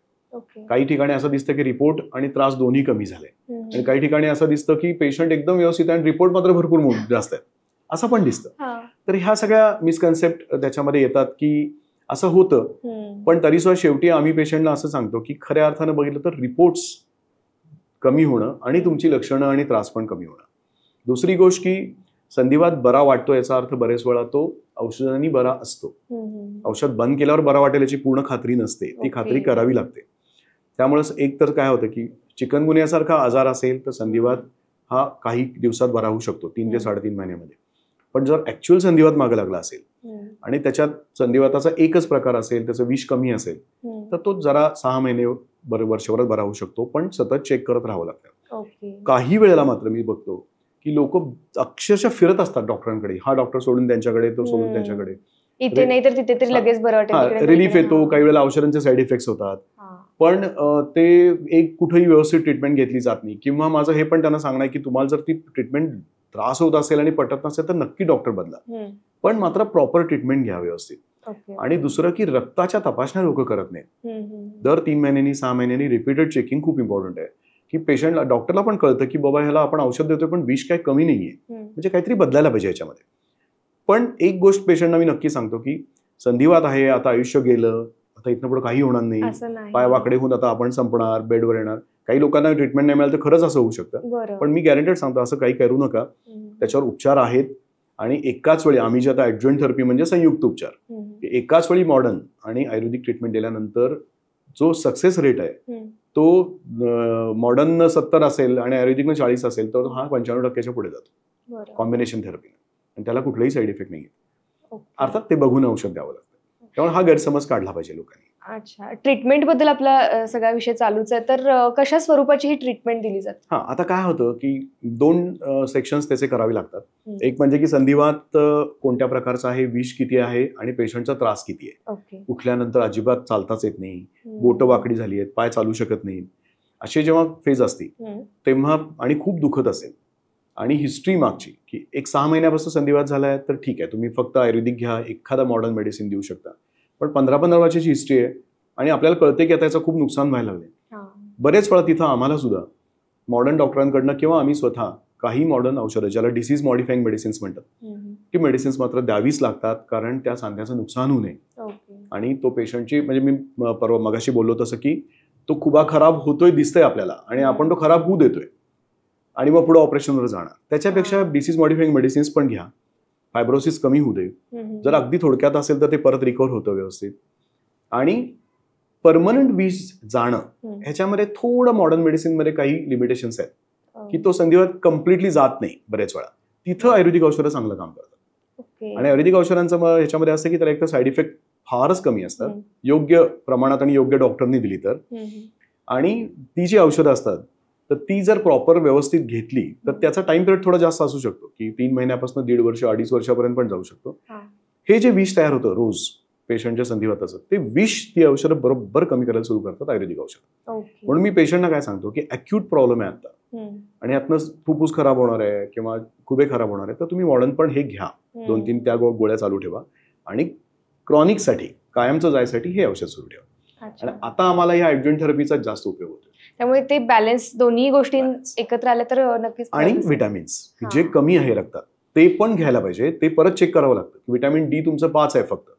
काही ठिकाणी असं दिसतं की रिपोर्ट आणि त्रास दोन्ही कमी झाले, आणि काही ठिकाणी असं दिसतं की पेशंट एकदम व्यवस्थित आणि रिपोर्ट मात्र भरपूर जास्त आहेत असं पण दिसतं. तर ह्या सगळ्या मिसकन्सेप्ट त्याच्यामध्ये येतात की असं होतं, पण तरी सुद्धा शेवटी आम्ही पेशंटला असं सांगतो की खऱ्या अर्थानं बघितलं तर रिपोर्ट्स कमी होणं आणि तुमची लक्षणं आणि त्रास पण कमी होणं. दुसरी गोष्ट की संधिवात बरा वाटतो याचा अर्थ बरेच वेळा तो औषधांनी बरा असतो. औषध बंद केल्यावर बरा वाटेल याची पूर्ण खात्री नसते, ती खात्री करावी लागते. त्यामुळे एक तर काय होतं की चिकनगुनियासारखा आजार असेल तर संधिवात हा काही दिवसात बरा होऊ शकतो, 3 ते 3.5 महिन्यामध्ये. पण जर ऍक्च्युअल संधिवात मागे लागला असेल आणि त्याच्यात संधिवाताचा एकच प्रकार असेल, त्याचं विष कमी असेल तर तो जरा 6 महिने वर्षभरात बरा होऊ शकतो, पण सतत चेक करत राहावं लागतं. काही वेळेला मात्र मी बघतो की लोक अक्षरशः फिरत असतात डॉक्टरांकडे, हा डॉक्टर सोडून त्यांच्याकडे, तो सोडून त्यांच्याकडे, इथे नाही तर तिथे तरी लगेच बरं वाटेल, रिलीफ येतो. काही वेळेला औषधांचे साईड इफेक्ट्स होतात, पण ते एक कुठेही व्यवस्थित ट्रीटमेंट घेतली जात नाही. किंवा माझं हे पण त्यांना सांगणं आहे की तुम्हाला जर ती ट्रीटमेंट त्रास होत असेल आणि पटत नसेल तर नक्की डॉक्टर बदला. पण मात्र प्रॉपर ट्रीटमेंट घ्या व्यवस्थित. आणि दुसरं की रक्ताच्या तपासण्या लोक करत नाहीत. दर 3 महिन्यांनी 6 महिन्यांनी रिपीटेड चेकिंग खूप इम्पॉर्टंट आहे, की पेशंटला डॉक्टरला पण कळतं की बाबा ह्याला आपण औषध देतोय पण विष काय कमी नाहीये, म्हणजे काहीतरी बदलायला पाहिजे याच्यामध्ये. पण एक गोष्ट पेशंटना मी नक्की सांगतो की संधिवात आहे, आता आयुष्य गेलं, आता इथनं पुढे काही होणार नाही, पाय वाकडे होऊन आता आपण संपणार, बेडवर येणार. काही लोकांना ट्रीटमेंट नाही मिळालं तर खरंच असं होऊ शकतं. पण मी गॅरंटेड सांगतो असं काही करू नका. त्याच्यावर उपचार आहेत आणि एकाच वेळी आम्ही जे आता ऍडज्युएंट थेरपी म्हणजे संयुक्त उपचार, एकाच वेळी मॉडर्न आणि आयुर्वेदिक ट्रीटमेंट दिल्यानंतर जो सक्सेस रेट आहे तो मॉडर्न 70 असेल आणि आयुर्वेदिकनं 40 असेल तर हा 95% पुढे जातो कॉम्बिनेशन थेरपीने, आणि त्याला कुठलाही साईड इफेक्ट नाही. अर्थात ते बघून औषध द्यावं लागतं. त्यामुळे हा गैरसमज काढला पाहिजे लोकांनी. अच्छा, ट्रीटमेंट बद्दल आपला सगळा विषय चालूच आहे, तर कशा स्वरूपाची ही ट्रीटमेंट दिली जाते? हा, आता काय होतं की 2 सेक्शन्स त्याचे करावे लागतात. एक म्हणजे की संधिवात कोणत्या प्रकारचा आहे, विष किती आहे आणि पेशंटचा त्रास किती आहे. उठल्यानंतर अजिबात चालताच येत नाही, बोटं वाकडी झाली आहेत, पाय चालू शकत नाही, असे जेव्हा फेज असतील तेव्हा, आणि खूप दुखत असेल आणि हिस्ट्री मागची की एक 6 महिन्यापासून संधिवात झालाय तर ठीक आहे, तुम्ही फक्त आयुर्वेदिक घ्या, एखादा मॉडर्न मेडिसिन देऊ शकता. पण 15-15 वर्षाची हिस्ट्री आहे आणि आपल्याला कळते की आता याचं खूप नुकसान व्हायला लागले. बरेच वेळा तिथं आम्हाला सुद्धा मॉडर्न डॉक्टरांकडनं किंवा आम्ही स्वतः काही मॉडर्न औषधं ज्याला डिसीज मॉडिफाईंग मेडिसिन्स म्हणतात, ती मेडिसिन्स मात्र द्यावीच लागतात, कारण त्या सांध्याचं नुकसान होऊ नये. आणि तो पेशंटची, म्हणजे मी परवा मगाशी बोललो तसं की तो खुबा खराब होतोय दिसतोय आपल्याला आणि आपण तो खराब होऊ देतोय आणि मग पुढे ऑपरेशनवर जाणार. त्याच्यापेक्षा डिसीज मॉडिफाईंग मेडिसिन्स पण घ्या, फायब्रोसिस कमी होऊ दे. जर अगदी थोडक्यात असेल तर ते परत रिकव्हर होतं व्यवस्थित. आणि परमनंट विष जाणं ह्याच्यामध्ये थोडं मॉडर्न मेडिसिन मध्ये काही लिमिटेशन्स आहेत, की तो संधिवात कम्प्लिटली जात नाही बरेच वेळा. तिथं आयुर्वेदिक औषधं चांगलं काम करतात. आणि आयुर्वेदिक औषधांचं ह्याच्यामध्ये असतं की त्याला एक तर साईड इफेक्ट फारच कमी असतात, योग्य प्रमाणात आणि योग्य डॉक्टरनी दिली तर. आणि ती जी औषधं असतात तर ती जर प्रॉपर व्यवस्थित घेतली तर त्याचा टाइम पिरियड थोडा जास्त असू शकतो, की 3 महिन्यापासून 1.5 वर्ष 2.5 वर्षापर्यंत पण जाऊ शकतो. हे जे विष तयार होतं रोज पेशंटच्या संधिवाताचं, ते विष ती औषधं बरोबर कमी करायला सुरू करतात आयुर्वेदिक औषध. म्हणून मी पेशंटना काय सांगतो की अॅक्यूट प्रॉब्लेम आहे आता आणि यातनं फुफ्फुस खराब होणार आहे किंवा खुबे खराब होणार आहे, तर तुम्ही मॉडर्न पण हे घ्या, 2-3 त्या गोळ्या चालू ठेवा आणि क्रॉनिकसाठी, कायमचं जायसाठी हे औषध सुरू ठेवा. आणि आता आम्हाला या ऍडज्युएंट थेरपीचा जास्त उपयोग होतो. त्यामुळे ते बॅलन्स दोन्ही गोष्टी एकत्र आल्या तर नक्कीच. आणि विटॅमिन्स जे कमी आहे रक्तात ते पण घ्यायला पाहिजे. ते परत चेक करावं लागतं. विटॅमिन डी तुमचं 5 आहे फक्त,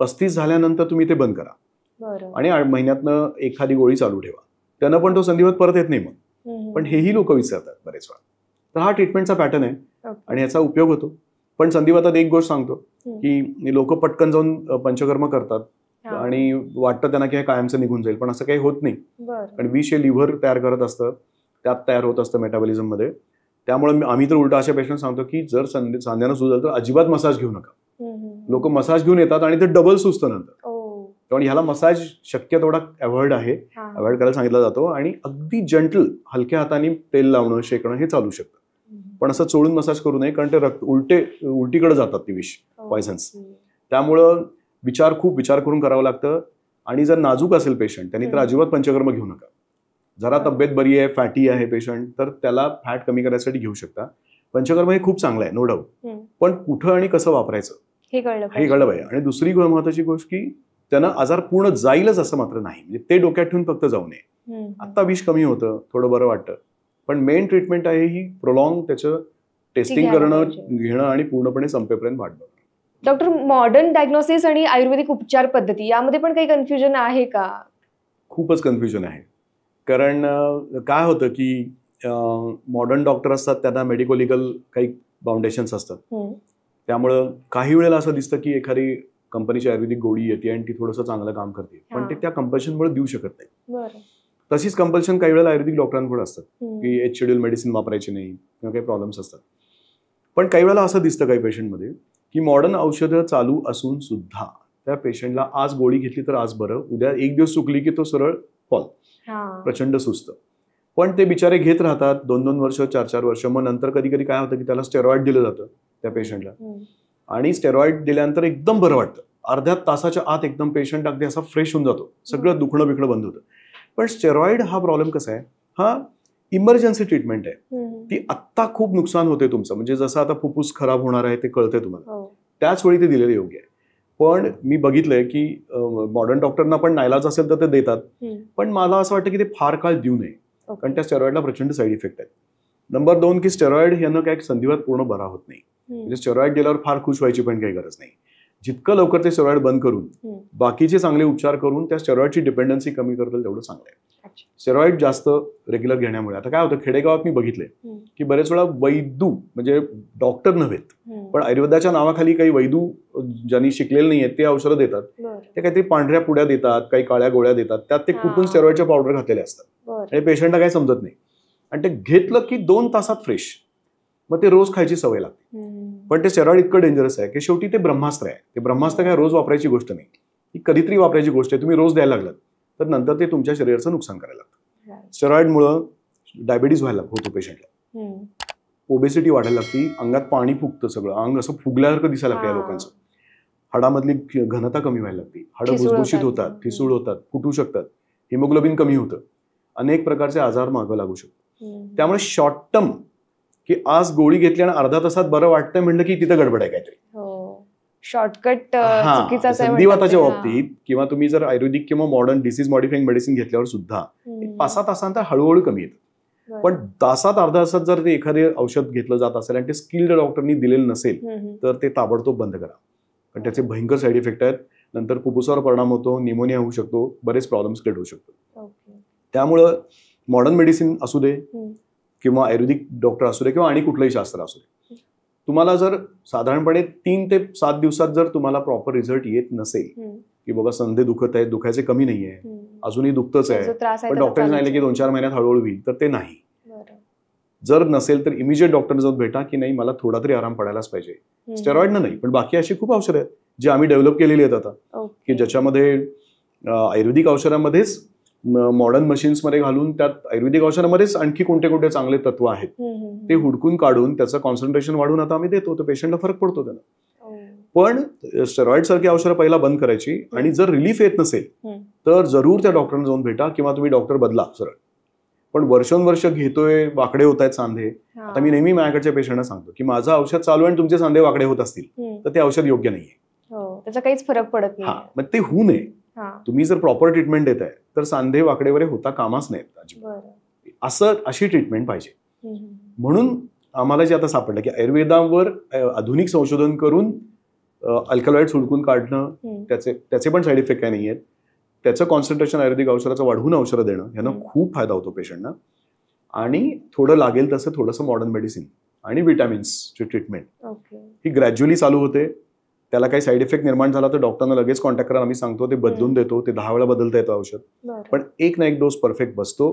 35 झाल्यानंतर तुम्ही ते बंद करा आणि महिन्यातनं एखादी गोळी चालू ठेवा. त्यानं पण तो संधिवात परत येत नाही मग. पण हेही लोक विसरतात बरेच वेळा. तर हा ट्रीटमेंटचा पॅटर्न आहे आणि याचा उपयोग होतो. पण संधिवातात एक गोष्ट सांगतो की लोक पटकन जाऊन पंचकर्म करतात आणि वाटतं त्यांना की हे कायमचं निघून जाईल, पण असं काही होत नाही. कारण विष हे लिव्हर तयार करत असतं, त्यात तयार होत असतं मेटाबॉलिझम मध्ये. त्यामुळे आम्ही तर उलटा अशा पेशंट सांगतो की जर सांध्यानं सुजलं तर अजिबात मसाज घेऊ नका. लोक मसाज घेऊन येतात आणि ते डबल सुचतं नंतर. त्यामुळे ह्याला मसाज शक्य तेवढा अवॉइड करायला सांगितला जातो आणि अगदी जंटल हलक्या हाताने तेल लावणं, शेकणं हे चालू शकतं. पण असं चोळून मसाज करू नये, कारण ते उलटीकडे जातात ती विष, पॉयझन्स. त्यामुळं खूप विचार करून करावं लागतं. आणि जर नाजूक असेल पेशंट त्यांनी तर अजिबात पंचकर्म घेऊ नका. जरा तब्येत बरी आहे, फॅटी आहे पेशंट, तर त्याला फॅट कमी करायसाठी घेऊ शकता. पंचकर्म हे खूप चांगलं आहे, नो डाऊट. पण कुठं आणि कसं वापरायचं हे कळलं पाहिजे. आणि दुसरी महत्वाची गोष्ट की त्यांना आजार पूर्ण जाईलच असं मात्र नाही, म्हणजे ते डोक्यात ठेवून फक्त जाऊ नये. आता विष कमी होतं, थोडं बरं वाटतं, पण मेन ट्रीटमेंट आहे ही प्रोलॉंग त्याचं टेस्टिंग करणं, घेणं आणि पूर्णपणे संपेपर्यंत वाढणं. डॉक्टर, मॉडर्न डायग्नोसिस आणि आयुर्वेदिक उपचार पद्धती यामध्ये पण काही कन्फ्युजन आहे का? खूपच कन्फ्युजन आहे. कारण काय होतं की मॉडर्न डॉक्टर असतात, त्यांना मेडिको लिगल काही फाउंडेशन्स असतात. त्यामुळं काही वेळेला असं दिसतं की एखादी कंपनीची आयुर्वेदिक गोळी येते आणि ती थोडंसं चांगलं काम करते, पण ते त्या कंपल्शनमुळे देऊ शकत नाही. तशीच कंपल्शन काही वेळेला आयुर्वेदिक डॉक्टरांकडे असतात की एच शेड्यूल मेडिसिन वापरायची नाही किंवा काही प्रॉब्लेम्स असतात. पण काही वेळेला असं दिसतं काही पेशंटमध्ये की मॉडर्न औषधं चालू असून सुद्धा त्या पेशंटला आज गोळी घेतली तर आज बरं, उद्या एक दिवस चुकली की तो सरळ फॉल, प्रचंड सुस्त. पण ते बिचारे घेत राहतात 2-2 वर्ष, 4-4 वर्ष. मग नंतर कधी कधी काय होतं की त्याला स्टेरॉइड दिलं जातं त्या पेशंटला, आणि स्टेरॉइड दिल्यानंतर एकदम बरं वाटतं. अर्ध्या तासाच्या आत एकदम पेशंट अगदी असा फ्रेश होऊन जातो, सगळं दुखणं बिखणं बंद होतं. पण स्टेरॉइड हा प्रॉब्लेम कसा आहे, हा इमर्जन्सी ट्रीटमेंट आहे. ती आत्ता खूप नुकसान होते तुमचं, म्हणजे जसं आता फुफ्फुस खराब होणार आहे ते कळतंय तुम्हाला, त्याच वेळी ते दिलेलं योग्य आहे. पण मी बघितलंय की मॉडर्न डॉक्टरना पण नाईलाज असेल तर ते देतात, पण मला असं वाटतं की ते फार काळ देऊ नये, कारण त्या स्टेरॉइडला प्रचंड साईड इफेक्ट आहेत. नंबर 2 की स्टेरॉइड यानं काय संधिवात पूर्ण बरा होत नाही. म्हणजे स्टेरॉइड दिल्यावर फार खुश व्हायची पण काही गरज नाही. जितकं लवकर ते स्टेरॉइड बंद करून बाकीचे चांगले उपचार करून त्या स्टेरॉइडची डिपेंडन्सी कमी करतील तेवढं चांगलं आहे. स्टेरॉइड जास्त रेग्युलर घेण्यामुळे आता काय होतं, खेडेगावात मी बघितले की बरेच वेळा वैदू म्हणजे डॉक्टर नव्हेत पण आयुर्वेदाच्या नावाखाली काही वैदू ज्यांनी शिकलेले नाहीये ते औषधं देतात. ते काहीतरी पांढऱ्या पुड्या देतात, काही काळ्या गोळ्या देतात, त्यात ते कुठून स्टेरॉइडच्या पावडर घातलेले असतात आणि पेशंटला काही समजत नाही आणि ते घेतलं की 2 तासात फ्रेश. मग ते रोज खायची सवय लागते. पण ते स्टेरॉइड इतकं डेंजरस आहे की शेवटी ते ब्रह्मास्त्र आहे. ते ब्रह्मास्त्र काय रोज वापरायची गोष्ट नाही, ही कधीतरी वापरायची गोष्ट आहे. तुम्ही रोज द्यायला लागलात तर नंतर ते तुमच्या शरीराचं नुकसान करायला लागतं. स्टेरॉइडमुळं डायबिटीज व्हायला होतो पेशंटला, ओबेसिटी वाढायला लागती, अंगात पाणी फुगतं, सगळं अंग असं फुगल्यासारखं दिसायला लागतं या लोकांचं. हाडामधली घनता कमी व्हायला लागते, हाडं भुसभुशीत होतात, ठिसूळ होतात, फुटू शकतात, हिमोग्लोबिन कमी होतं, अनेक प्रकारचे आजार मागं लागू शकतात. त्यामुळे शॉर्ट टर्म की आज गोळी घेतली आणि अर्धा तासात बरं वाटतंय म्हटलं की तिथं गडबड आहे काहीतरी. शॉर्टकट संधिवाताच्या बाबतीत किंवा तुम्ही जर आयुर्वेदिक किंवा मॉडर्न डिसीज मॉडिफाईंग मेडिसिन घेतल्यावर सुद्धा 5-6 तासांतर हळूहळू कमी येतं. पण तासात अर्धा तासात जर ते एखादे औषध घेतलं जात असेल आणि ते स्किल्ड डॉक्टरनी दिलेलं नसेल तर ते ताबडतोब बंद करा, कारण त्याचे भयंकर साईड इफेक्ट आहेत. नंतर फुफ्फुसावर परिणाम होतो, निमोनिया होऊ शकतो, बरेच प्रॉब्लेम्स क्रिएट होऊ शकतो. त्यामुळं मॉडर्न मेडिसिन असू दे किंवा आयुर्वेदिक डॉक्टर असू दे किंवा आणि कुठलंही शास्त्र असू दे, तुम्हाला जर साधारणपणे 3 ते 7 दिवसात जर तुम्हाला प्रॉपर रिझल्ट येत नसेल की बाबा संधी दुखत आहेत, दुखायचे कमी नाहीये, अजूनही दुखतच आहे, पण डॉक्टर सांगितलं की 2-4 महिन्यात हळूहळू होईल, तर ते नाही. जर नसेल तर इमिजिएट डॉक्टर जाऊन भेटा की नाही मला थोडा तरी आराम पडायलाच पाहिजे. स्टेरॉइडनं नाही पण बाकी अशी खूप औषधं आहेत जी आम्ही डेव्हलप केलेली आहेत आता, की ज्याच्यामध्ये आयुर्वेदिक औषधामध्येच मॉडर्न मशीन्समध्ये घालून त्यात आयुर्वेदिक औषधामध्येच आणखी कोणते कोणते चांगले तत्व आहेत ते हुडकून काढून त्याचं कॉन्सन्ट्रेशन वाढून आता आम्ही देतो, तर पेशंटला फरक पडतो त्याला. पण स्टेरॉइड सारखी औषधं पहिला बंद करायची आणि जर रिलीफ येत नसेल तर जरूर त्या डॉक्टरना जाऊन भेटा किंवा तुम्ही डॉक्टर बदला सरळ. पण वर्षोनवर्ष घेतोय, वाकडे होत आहेत सांधे. आता मी नेहमी माझ्याकडच्या पेशंटना सांगतो की माझं औषध चालू आहे आणि तुमचे सांधे वाकडे होत असतील तर ते औषध योग्य नाहीये, त्याचा काहीच फरक पडत नाही. मग ते होऊ नये. तुम्ही जर प्रॉपर ट्रीटमेंट देताय तर सांधे वाकडे वगैरे होता कामाच नाहीत. अशी ट्रीटमेंट पाहिजे. म्हणून आम्हाला जे आता सापडलं की आयुर्वेदावर आधुनिक संशोधन करून अल्कलॉइड्स हुडकून काढणं, त्याचे पण साईड इफेक्ट काही नाही आहेत. त्याचं कॉन्सन्ट्रेशन आयुर्वेदिक औषधाचं वाढवून औषधं देणं यानं खूप फायदा होतो पेशंटना. आणि थोडं लागेल तसं थोडंसं मॉडर्न मेडिसिन आणि विटॅमिन्सची ट्रीटमेंट ही ग्रॅज्युअली चालू होते. त्याला काही साईड इफेक्ट निर्माण झाला तर डॉक्टरना लगेच कॉन्टॅक्ट करा, आम्ही सांगतो, ते बदलून देतो. ते 10 वेळा बदलता येतं औषध, पण एक ना एक डोस परफेक्ट बसतो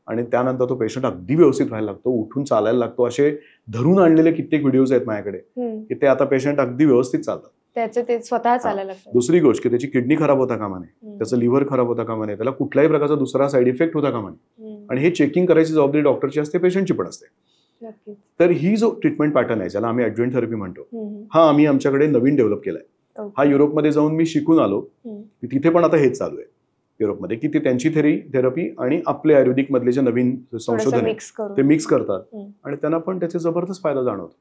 आणि त्यानंतर तो पेशंट अगदी व्यवस्थित व्हायला लागतो, उठून चालायला लागतो. असे धरून आणलेले कित्येक व्हिडिओज आहेत माझ्याकडे की ते आता पेशंट अगदी व्यवस्थित चालतात, त्याचे ते स्वतः चालायला लागतात. दुसरी गोष्ट की त्याची किडनी खराब होता कामा नये, त्याचं लिव्हर खराब होता कामा नये, त्याला कुठल्याही प्रकारचा दुसरा साईड इफेक्ट होता कामा नये. आणि हे चेकिंग करायची जबाबदारी डॉक्टरची असते, पेशंटची पण असते. तर ही जो ट्रीटमेंट पॅटर्न आहे ज्याला आम्ही ॲडज्युएंट थेरपी म्हणतो, हा आम्ही आमच्याकडे नवीन डेव्हलप केलाय. हा युरोपमध्ये जाऊन मी शिकून आलो, तिथे पण आता हेच चालू आहे युरोपमध्ये की ते त्यांची थेरपी आणि आपले आयुर्वेदिक मधले जे नवीन संशोधन आहे ते मिक्स करतात आणि त्यांना पण त्याचे जबरदस्त फायदा जाणवतो.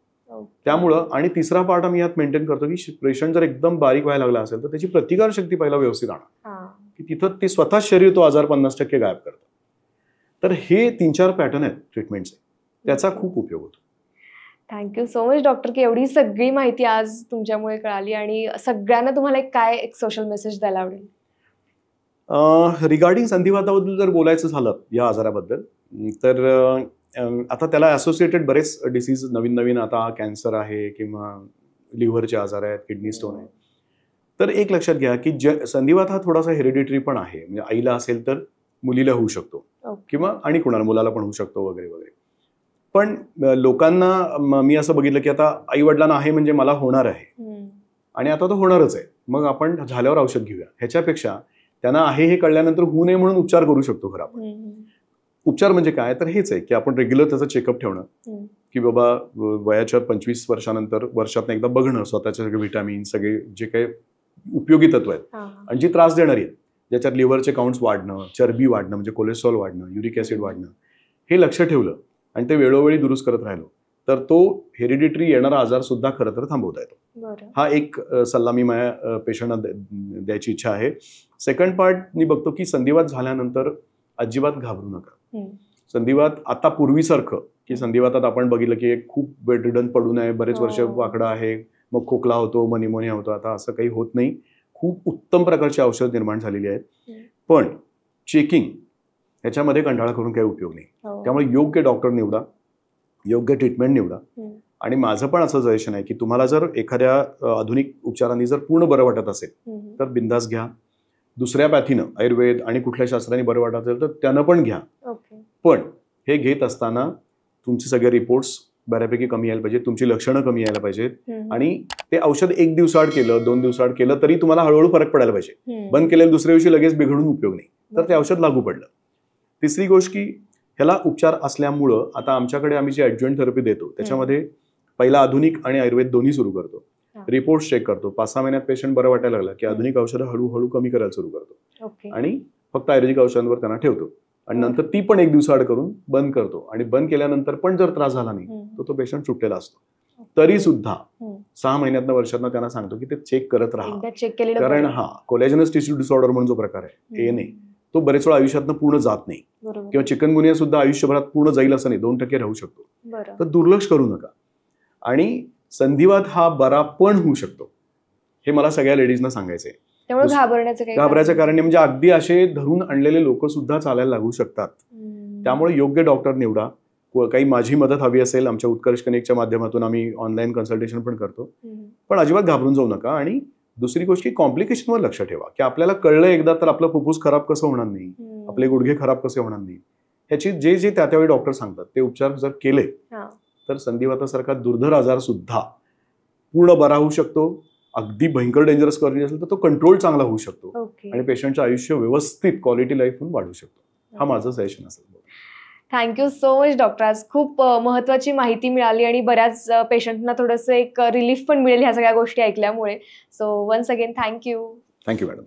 त्यामुळं आणि तिसरा पार्ट आम्ही यात मेंटेन करतो की पेशंट जर एकदम बारीक व्हायला लागला असेल तर त्याची प्रतिकार शक्ती पहिला व्यवस्थित आणा, की तिथं ते स्वतः शरीर तो आजार 50% गायब करतो. तर हे 3-4 पॅटर्न आहेत ट्रीटमेंटचे, त्याचा खूप उपयोग होतो. थँक्यू सो मच डॉक्टर की एवढी सगळी माहिती आज तुमच्यामुळे कळाली. आणि सगळ्यांना तुम्हाला एक सोशल मेसेज द्यायला आवडेल? रिगार्डिंग संधिवाताबद्दल जर बोलायचं झालं या आजाराबद्दल तर आता त्याला असोसिएटेड बरेच डिसीज नवीन आता कॅन्सर आहे किंवा लिव्हरचे आजार आहेत, किडनी स्टोन आहे. तर एक लक्षात घ्या की संधिवात हा थोडासा हेरिडिटरी पण आहे, म्हणजे आईला असेल तर मुलीला होऊ शकतो किंवा आणि कुणाला मुलाला पण होऊ शकतो वगैरे वगैरे. पण लोकांना मी असं बघितलं की आता आई वडिलांना आहे म्हणजे मला होणार आहे आणि आता तो होणारच आहे, मग आपण झाल्यावर औषध घेऊया. ह्याच्यापेक्षा त्यांना आहे हे कळल्यानंतर होऊ नये म्हणून उपचार करू शकतो. खरं आपण उपचार म्हणजे काय तर हेच आहे की आपण रेग्युलर त्याचं चेकअप ठेवणं, की बाबा वयाच्या 25 वर्षानंतर वर्षातनं एकदा बघणं स्वतःचे सगळे व्हिटॅमिन, सगळे जे काही उपयोगी तत्व आहेत आणि जी त्रास देणारी आहेत, ज्याच्यात लिव्हरचे काउंट्स वाढणं, चरबी वाढणं म्हणजे कोलेस्ट्रॉल वाढणं, युरिक ॲसिड वाढणं, हे लक्ष ठेवलं आणि ते वेळोवेळी दुरुस्त करत राहिलो तर तो हेरिडिटरी येणारा आजार सुद्धा खरं तर थांबवता येतो. बरं. हा एक सल्ला मी माझ्या पेशंटना द्यायची इच्छा आहे. सेकंड पार्ट मी बघतो की संधिवात झाल्यानंतर अजिबात घाबरू नका. संधिवात आता पूर्वीसारखं की संधिवातात आपण बघितलं की एक खूप बेडरिडन पडून आहे, बरेच वर्ष वाकडं आहे, मग खोकला होतो, मग निमोनिया होतो. आता असं काही होत नाही. खूप उत्तम प्रकारची औषध निर्माण झालेली आहेत. पण चेकिंग ह्याच्यामध्ये कंटाळा करून काही उपयोग नाही. त्यामुळे योग्य डॉक्टर निवडा, योग्य ट्रीटमेंट निवडा. आणि माझं पण असं सजेशन आहे की तुम्हाला जर एखाद्या आधुनिक उपचारांनी जर पूर्ण बरं वाटत असेल तर बिंदास घ्या. दुसऱ्या पॅथीनं आयुर्वेद आणि कुठल्या शास्त्राने बरं वाटत असेल तर त्यानं पण घ्या. पण हे घेत असताना तुमचे सगळे रिपोर्ट्स बऱ्यापैकी कमी यायला पाहिजे, तुमची लक्षणं कमी यायला पाहिजेत आणि ते औषध 1 दिवसाआड केलं, 2 दिवसाआड केलं तरी तुम्हाला हळूहळू फरक पडायला पाहिजे. बंद केलेलं दुसऱ्या दिवशी लगेच बिघडून उपयोग नाही. तर ते औषध लागू पडलं. तिसरी गोष्ट की ह्याला उपचार असल्यामुळं आता आमच्याकडे आम्ही जी ॲडज्युएंट थेरपी देतो त्याच्यामध्ये पहिला आधुनिक आणि आयुर्वेद दोन्ही सुरू करतो. रिपोर्ट्स चेक करतो. 5-6 महिन्यात पेशंट बरं वाटायला लागला की आधुनिक औषधं हळूहळू कमी करायला सुरू करतो आणि फक्त आयुर्वेदिक औषधांवर त्यांना ठेवतो आणि नंतर ती पण 1 दिवसाआड करून बंद करतो. आणि बंद केल्यानंतर पण जर त्रास झाला नाही तर तो पेशंट सुटलेला असतो. तरी सुद्धा 6 महिन्यातनं वर्षातनं त्यांना सांगतो की ते चेक करत राहा. कारण कोलॅजनस टिश्यू डिसऑर्डर म्हणून जो प्रकार आहे ANA तो बरेच वेळा आयुष्यातनं पूर्ण जात नाही किंवा चिकनगुनिया सुद्धा आयुष्यभरात पूर्ण जाईल असं नाही, 2% राहू शकतो. तर दुर्लक्ष करू नका. आणि संधिवात हा बरा पण होऊ शकतो हे मला सगळ्या लेडीजना सांगायचंय. घाबरायचं कारण नाही. म्हणजे अगदी असे धरून आणलेले लोक सुद्धा चालायला लागू शकतात. त्यामुळे योग्य डॉक्टर निवडा. काही माझी मदत हवी असेल आमच्या उत्कर्ष कनेक्टच्या माध्यमातून आम्ही ऑनलाईन कन्सल्टेशन पण करतो. पण अजिबात घाबरून जाऊ नका. आणि दुसरी गोष्ट की कॉम्प्लिकेशनवर लक्ष ठेवा की आपल्याला कळलं एकदा तर आपलं फुफ्फुस खराब कसं होणार नाही, आपले गुडघे खराब कसे होणार नाही. ह्याची जे जे त्यावेळी डॉक्टर सांगतात ते उपचार जर केले तर संधिवातासारखा दुर्धर आजार सुद्धा पूर्ण बरा होऊ शकतो. अगदी भयंकर डेंजरस कंडिशन असेल तर तो कंट्रोल चांगला होऊ शकतो आणि पेशंटचं आयुष्य व्यवस्थित क्वालिटी लाईफ म्हणून वाढू शकतो. हा माझं सजेशन असेल. Thank you so much doctor. आज खूप महत्त्वाची माहिती मिळाली आणि बऱ्याच पेशंटना थोडंसं एक रिलीफ पण मिळेल ह्या सगळ्या गोष्टी ऐकल्यामुळे. So once again thank you. Thank you madam.